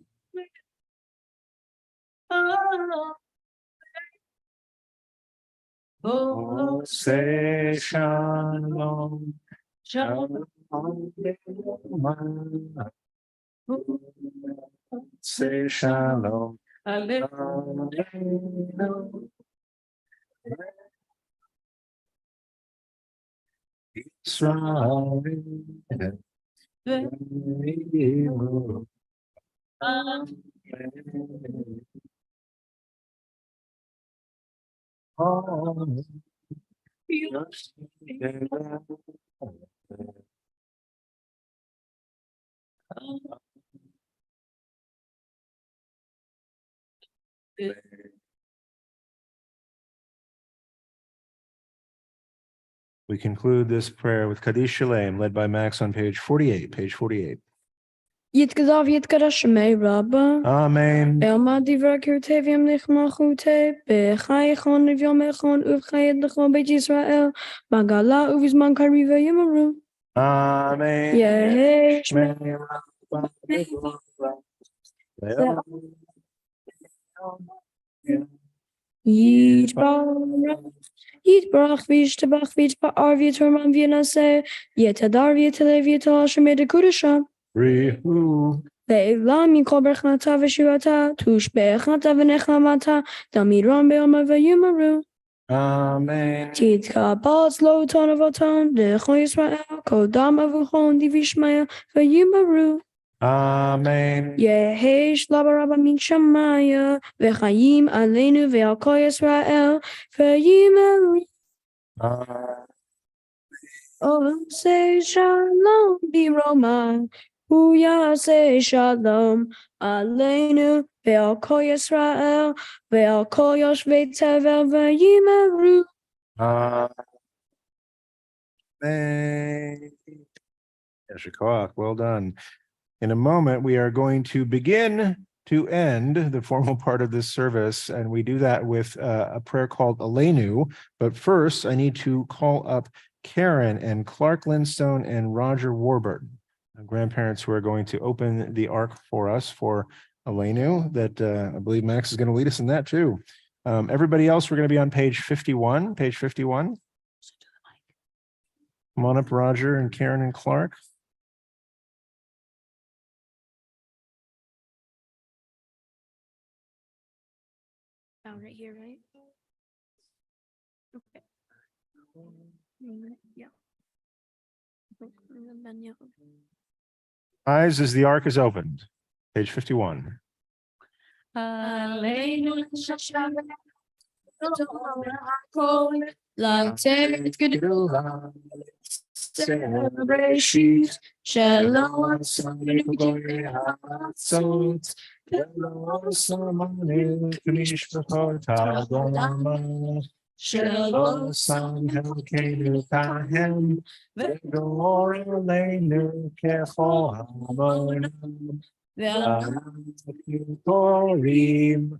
Oh, Say shalom. shalom. Say shalom. Aleinu. Israel. We conclude this prayer with Kaddish Shalem, led by Max on page 48, page 48. יתגדב יתגדש שמי רבה. Amen. אלמא דברי קרותיו ימליך מלכותיו, בחי יכול נביום יכול ובחיית לכל בית ישראל, בגלה ובזמן קריב יאמרו. Amen. יהי שמי יתברך, יתברך וישתבח ויתפאר ויתרומם וינשא, יתהדר ויתעלה ויתעלה שמי דקודשם. Rehu. לעילם מכל ברכתה ושירתה, תושבחתה ונחמתה, תמירם בעלמא ויאמרו. Amen. תתקבל צלותן אבותן, לכל ישראל, כל דם אבוכן דבשמיא, ויאמרו. Amen. יהי שלום רבה מן שמיא, וחיים עלינו ועל כל ישראל, ויאמרו. עושה שלום במרומה, הוא יעשה שלום עלינו ועל כל ישראל, ועל כל יושבי תבל ויאמרו. Amen. יישר כוח. Well done. In a moment, we are going to begin to end the formal part of this service, and we do that with a prayer called Aleinu. But first, I need to call up Karen and Clark Lindstone and Roger Warburton, grandparents who are going to open the ark for us for Aleinu. That I believe Max is going to lead us in that too. Everybody else, we're going to be on page 51. Page 51. Come on up, Roger and Karen and Clark. Down right here, right? Okay. Yeah. Eyes as the ark is opened. Page 51. Aleinu. לתת גדולה, בראשית, שלא עשינו גוי הארצות, ולא שמנו משפחות העולם, שלא שם חלקנו כהם, וגור עלינו ככל עוונם, ואנחנו קוראים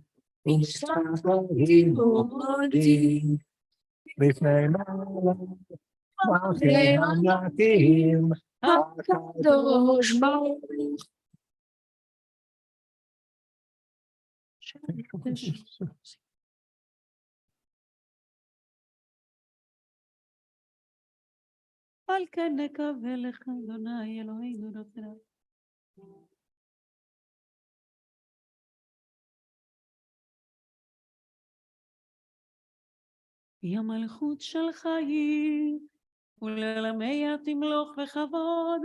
ומשתחווים ומודים לפני מעלה מלכי המלכים הקדוש ברוך הוא. על כן נקווה לך אדוני אלוהינו נותניו. היא המלכות שלך היא, ולעולמיה תמלוך בכבוד,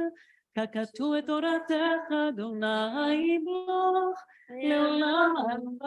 ככתוב את תורתך אדוני ימלוך לעולם.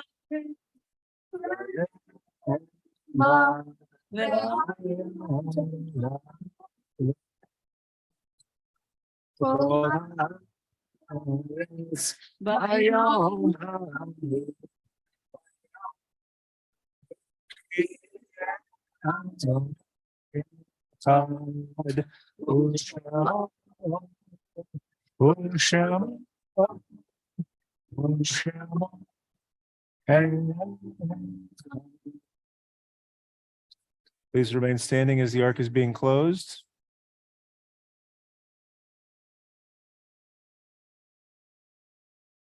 Please remain standing as the ark is being closed.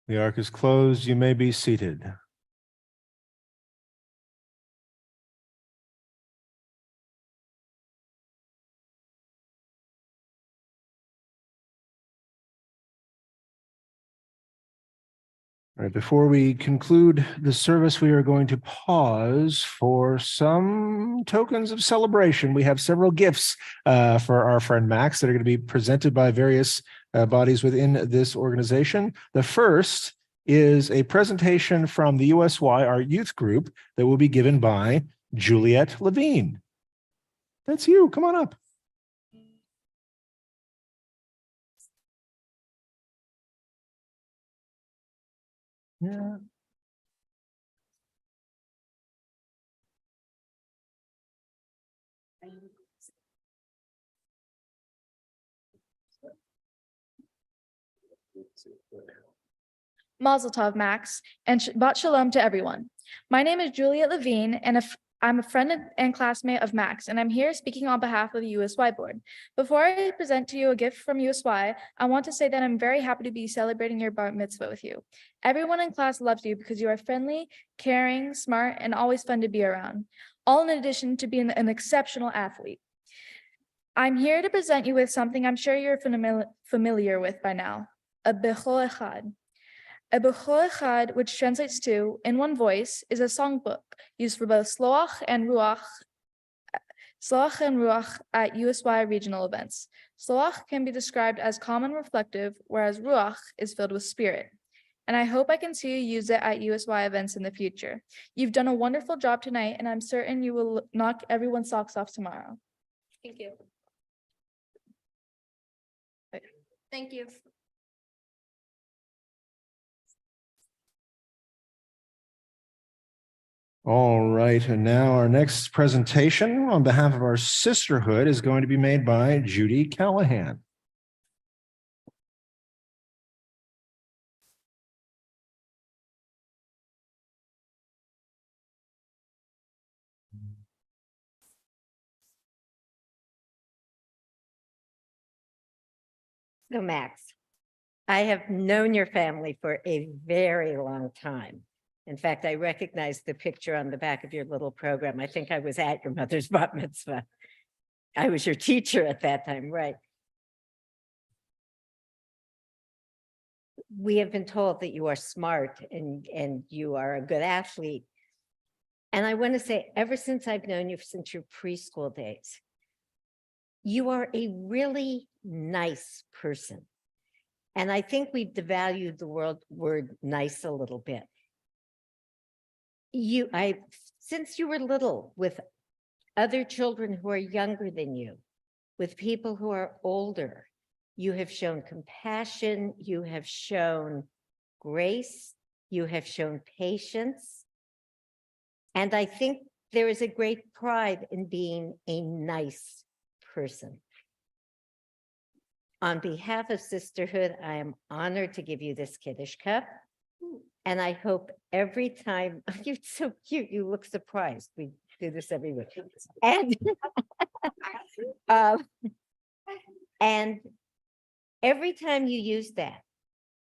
The ark is closed. You may be seated. All right, before we conclude the service, we are going to pause for some tokens of celebration. We have several gifts for our friend Max that are going to be presented by various bodies within this organization. The first is a presentation from the USY, our youth group, that will be given by Juliet Levine. That's you. Come on up. Yeah. Mazel tov, Max, and Shabbat Shalom to everyone. My name is Juliet Levine, and I'm a friend and classmate of Max, and I'm here speaking on behalf of the USY board. Before I present to you a gift from USY, I want to say that I'm very happy to be celebrating your bar mitzvah with you. Everyone in class loves you because you are friendly, caring, smart, and always fun to be around, all in addition to being an exceptional athlete. I'm here to present you with something I'm sure you're familiar with by now, a bechol echad. A bechol echad, which translates to "in one voice," is a songbook used for both sloach and ruach at USY regional events. Sloach can be described as calm and reflective, whereas ruach is filled with spirit. And I hope I can see you use it at USY events in the future. You've done a wonderful job tonight, and I'm certain you will knock everyone's socks off tomorrow. Thank you. Thank you. All right, and now our next presentation on behalf of our sisterhood is going to be made by Judy Callahan. So Max, I have known your family for a very long time. In fact, I recognize the picture on the back of your little program. I think I was at your mother's bat mitzvah. I was your teacher at that time, right? We have been told that you are smart and you are a good athlete. And I want to say, ever since I've known you since your preschool days, you are a really nice person. And I think we've devalued the word nice a little bit. Since you were little, with other children who are younger than you, with people who are older, you have shown compassion, you have shown grace, you have shown patience. And I think there is a great pride in being a nice person. On behalf of Sisterhood, I am honored to give you this Kiddush cup. And I hope every time, you're so cute, you look surprised. We do this every week. And every time you use that,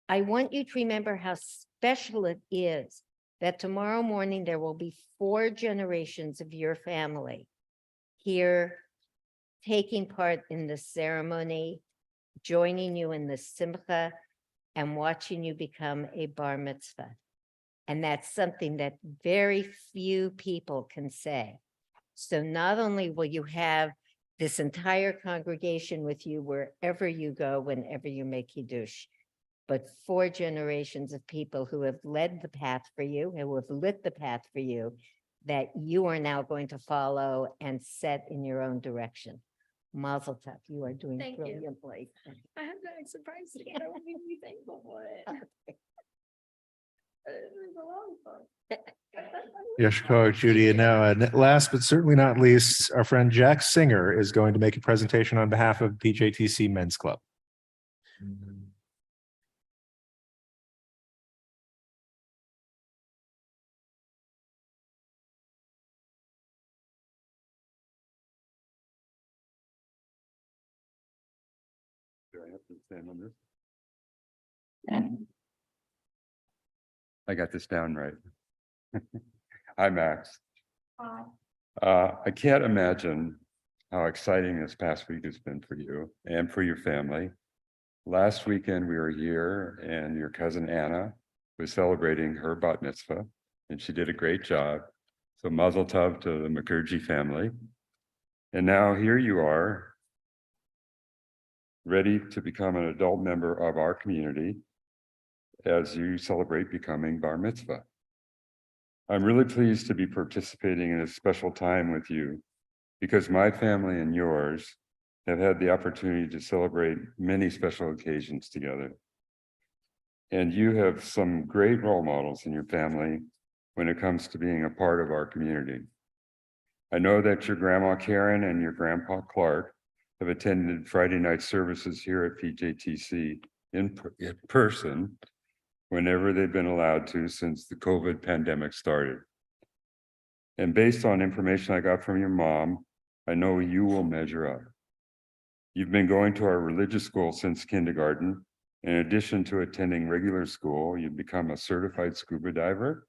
I want you to remember how special it is that tomorrow morning there will be 4 generations of your family here taking part in the ceremony, joining you in the simcha, and watching you become a bar mitzvah. And that's something that very few people can say. So not only will you have this entire congregation with you wherever you go, whenever you make Kiddush, but 4 generations of people who have led the path for you, who have lit the path for you, that you are now going to follow and set in your own direction. Mazel tov, you are doing Thank you. brilliantly. I have that surprise to get. I won't be thankful for it. It was a long one. Yeshua, Judy. And now, last but certainly not least, our friend Jack Singer is going to make a presentation on behalf of PJTC Men's Club. Do I have to stand on this? I got this down right. Hi, Max. Hi. I can't imagine how exciting this past week has been for you and for your family. Last weekend, we were here and your cousin Anna was celebrating her bat mitzvah, and she did a great job. So mazel tov to the Mukherjee family. And now here you are, ready to become an adult member of our community as you celebrate becoming bar mitzvah. I'm really pleased to be participating in a special time with you because my family and yours have had the opportunity to celebrate many special occasions together. And you have some great role models in your family when it comes to being a part of our community. I know that your grandma Karen and your grandpa Clark have attended Friday night services here at PJTC in person whenever they've been allowed to since the COVID pandemic started. And based on information I got from your mom, I know you will measure up. You've been going to our religious school since kindergarten. In addition to attending regular school, you've become a certified scuba diver.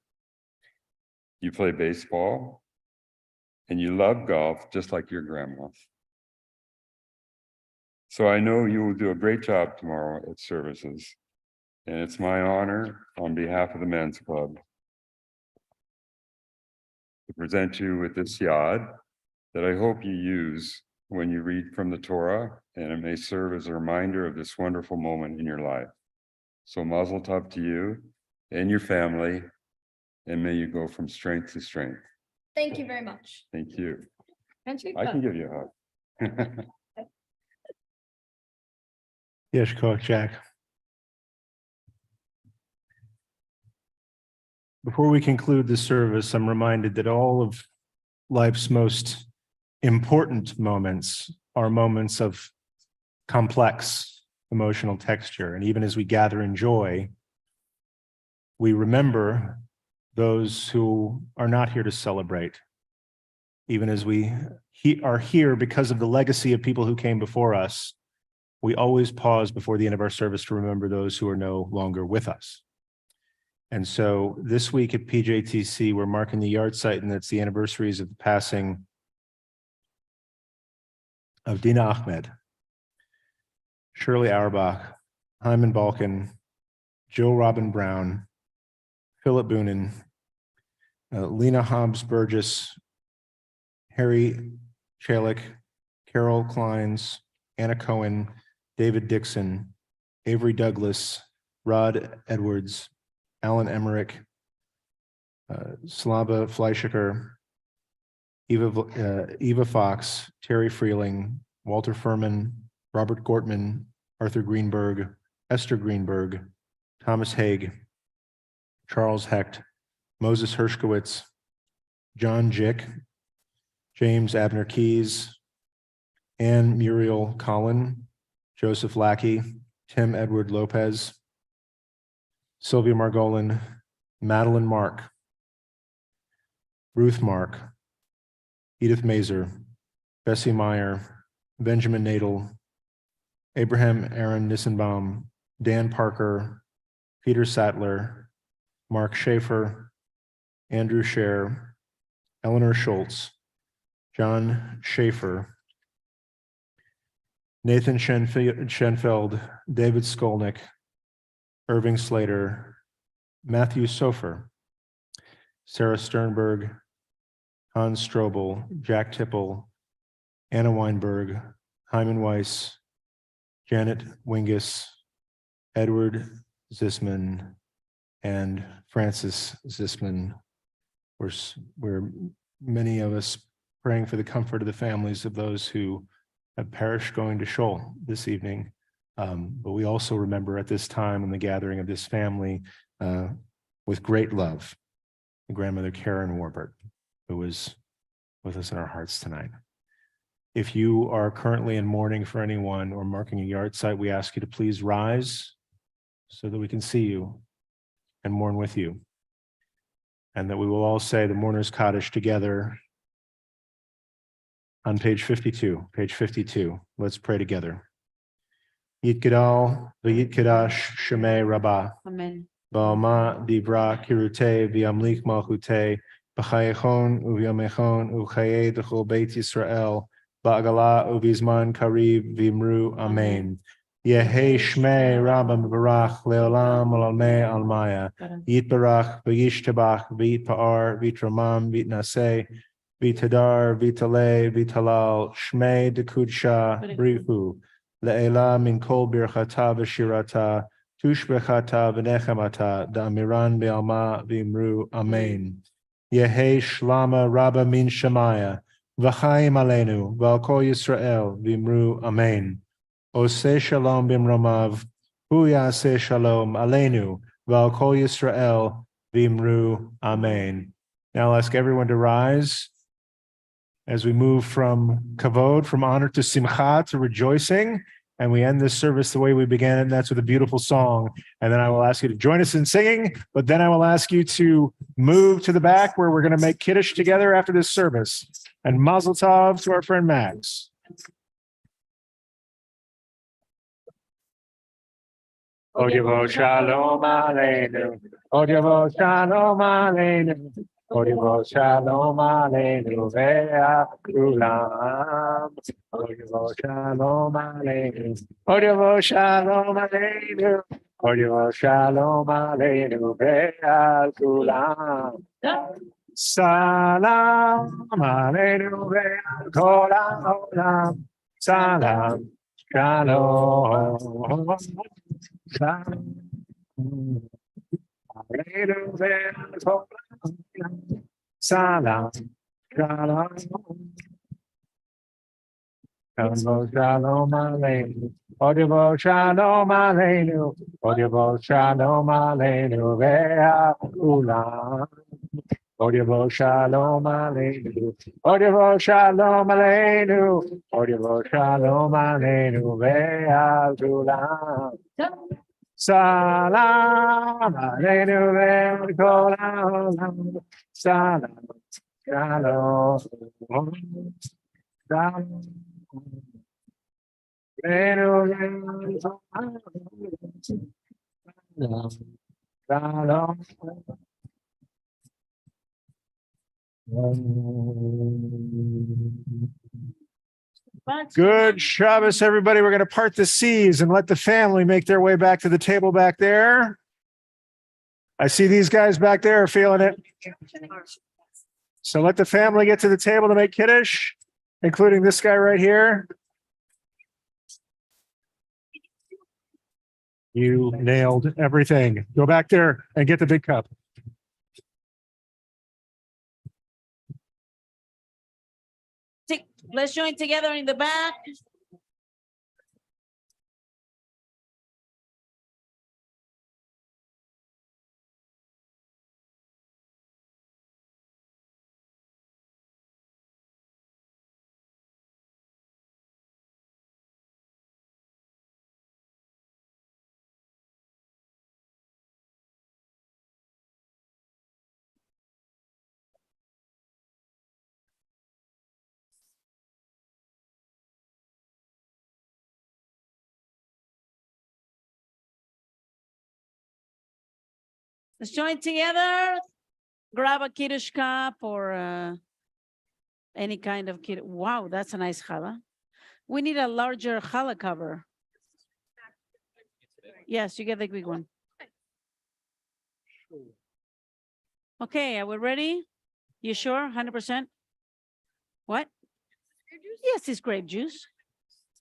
You play baseball, and you love golf just like your grandma. So I know you will do a great job tomorrow at services. And it's my honor on behalf of the Men's Club to present you with this yad that I hope you use when you read from the Torah, and it may serve as a reminder of this wonderful moment in your life. So mazel tov to you and your family, and may you go from strength to strength. Thank you very much. Thank you. Handshake I can back. give you a hug. Yes, Coach Jack. Before we conclude the service, I'm reminded that all of life's most important moments are moments of complex emotional texture. And even as we gather in joy, we remember those who are not here to celebrate. Even as we are here because of the legacy of people who came before us, we always pause before the end of our service to remember those who are no longer with us. And so this week at PJTC, we're marking the yard site, and that's the anniversaries of the passing of Dina Ahmed, Shirley Auerbach, Hyman Balkan, Jill Robin Brown, Philip Boonin, Lena Hobbs Burgess, Harry Chalik, Carol Kleins, Anna Cohen, David Dixon, Avery Douglas, Rod Edwards, Alan Emmerich, Slava Fleischiker, Eva Fox, Terry Freeling, Walter Furman, Robert Gortman, Arthur Greenberg, Esther Greenberg, Thomas Haig, Charles Hecht, Moses Hershkowitz, John Jick, James Abner Keys, Anne Muriel Collin, Joseph Lackey, Tim Edward Lopez, Sylvia Margolin, Madeline Mark, Ruth Mark, Edith Mazer, Bessie Meyer, Benjamin Nadel, Abraham Aaron Nissenbaum, Dan Parker, Peter Sattler, Mark Schaefer, Andrew Scher, Eleanor Schultz, John Schaefer, Nathan Schenfeld, David Skolnick, Irving Slater, Matthew Sofer, Sarah Sternberg, Hans Strobel, Jack Tipple, Anna Weinberg, Hyman Weiss, Janet Wingus, Edward Zisman, and Francis Zisman. We're many of us praying for the comfort of the families of those who have perished going to Sheol this evening. But we also remember at this time in the gathering of this family with great love, the grandmother Karen Warbert, who was with us in our hearts tonight. If you are currently in mourning for anyone or marking a yard site, we ask you to please rise so that we can see you and mourn with you. And that we will all say the mourner's Kaddish together on page 52. Page 52. Let's pray together. Yitgadal v'yitgadash shemei rabbah. Amen. Ba'alma dibra kirute v'yamlik malchute b'chayechon u'vyamechon u'chayei d'chol beit Yisrael ba'agala u'vizman kariv v'imru amen. Yehi Shmei Rabba Barach Leolam Olamei Almaya. Yitbarach, Vayishtabach, Vitpa'ar, Vitramam, Vitnase, Vitadar, Vitale, Vitalal, Shmei Dekudsha, Brihu, Le'ela min kol birchata v'shirata, Tushbechata v'nechamata, Da'amiran be'alma v'imru, Amen. Yehe Shlama Rabba min Shemaya, V'chaim Aleinu, V'al Kol Yisrael, v'imru, Amen. Oseh Shalom bimromav, Hu Yaseh Shalom Aleinu, V'al Kol Yisrael, v'imru, Amen. Now I'll ask everyone to rise as we move from kavod, from honor to simcha, to rejoicing. And we end this service the way we began it, and that's with a beautiful song. And then I will ask you to join us in singing, but then I will ask you to move to the back where we're going to make Kiddush together after this service. And Mazel Tov to our friend Max. Odivo Shalom Aleinu, Odivo Shalom Aleinu, Odivo Shalom Aleinu, Ve'akulam. Odivo Shalom Aleinu, Odivo Shalom Aleinu, Odivo Shalom Aleinu, Ve'akulam. Salam Aleinu, Ve'al Olam. Salam, Shalom. Salam, shalom, shalom aleinu, odivo shalom aleinu, odivo shalom aleinu, ve'akulam. Odivo shalom aleinu, odivo shalom aleinu, odivo shalom aleinu, ve'akulam. Salam aleinu ve'kol ha'olam. Salam, shalom, shalom. Aleinu ve'kol ha'olam. Shalom. Good Shabbos, everybody. We're going to part the seas and let the family make their way back to the table back there. I see these guys back there are feeling it. So let the family get to the table to make Kiddush, including this guy right here. You nailed everything. Go back there and get the big cup. Let's join together in the back. Let's join together. Grab a Kiddush cup or any kind of Kiddush. Wow, that's a nice challah. We need a larger challah cover. Yes, you get the big one. Okay, are we ready? You sure? 100%? What? Yes, it's grape juice.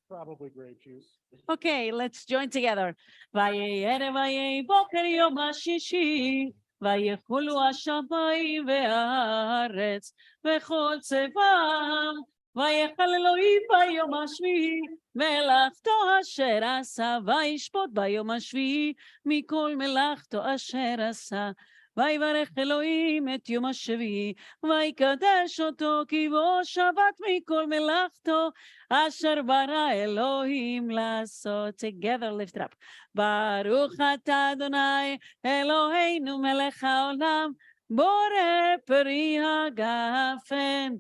Probably grape juice. Okay, let's join together. boker yom hashishi, vayechulu hashamayim ve'aretz, vechol tzevam, vayechal Elohim bayom hashvi'i, melachto asher asa, vayishpot bayom hashvi'i, mikol melachto asher asa. ויברך אלוהים את יום השביעי, ויקדש אותו כי בו שבת מכל מלאכתו, אשר ברא אלוהים לעשות. Together lift it up. ברוך אתה אדוני אלוהינו מלך העולם, בורא פרי הגפן.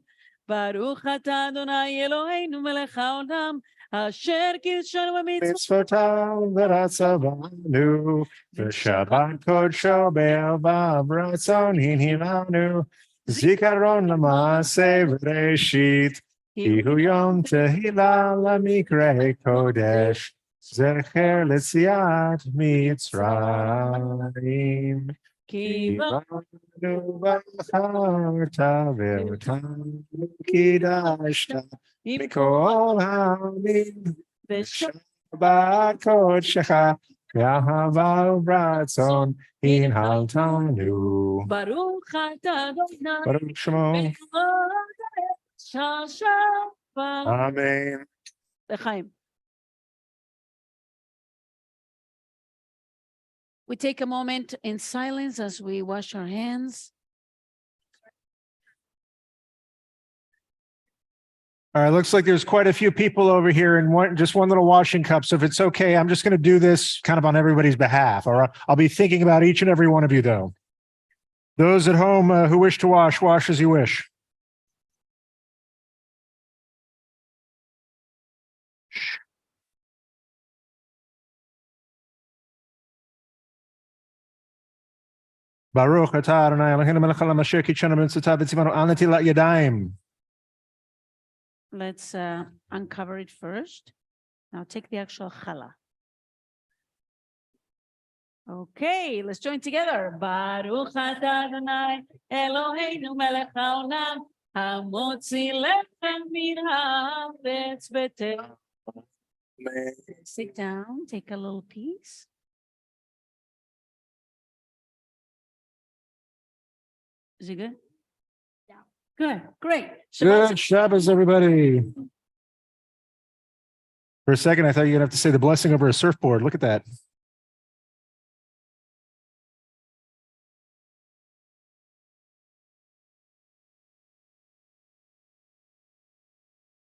ברוך אתה אדוני אלוהינו מלך העולם, אשר קידשנו Mitzvotav v'ratzavanu, v'shabbat kodsho be'avav ratzon hinhilanu, zikaron l'maaseh v'reshit, ki hu yom tehillah l'mikra kodesh, Zecher Letziat Mitzrayim. כי Kibanu Bacharta Ve'otanu Kidashta Mikol Ha'amim Shabbat Kodshecha V'ahava U'ratzon Hinhaltanu ברוך אתה אדוני Baruch Shemo. ששבת. Amen. לחיים. We take a moment in silence as we wash our hands. All right, looks like there's quite a few people over here and just one little washing cup. So if it's okay, I'm just going to do this kind of on everybody's behalf. Or I'll be thinking about each and every one of you, though. Those at home who wish to wash as you wish. Baruch atah Adonai Eloheinu melech haolam asher kitshanu b'mitzvotav v'tzivanu al netilat yadayim. Let's uncover it first. Now take the actual challah. Okay, let's join together. Baruch atah Adonai Eloheinu melech haolam hamotzi lechem min haaretz b'tev. Sit down, take a little piece. Is it good? Yeah. Good, great. Good Shabbos, everybody. For a second, I thought you'd have to say the blessing over a surfboard. Look at that.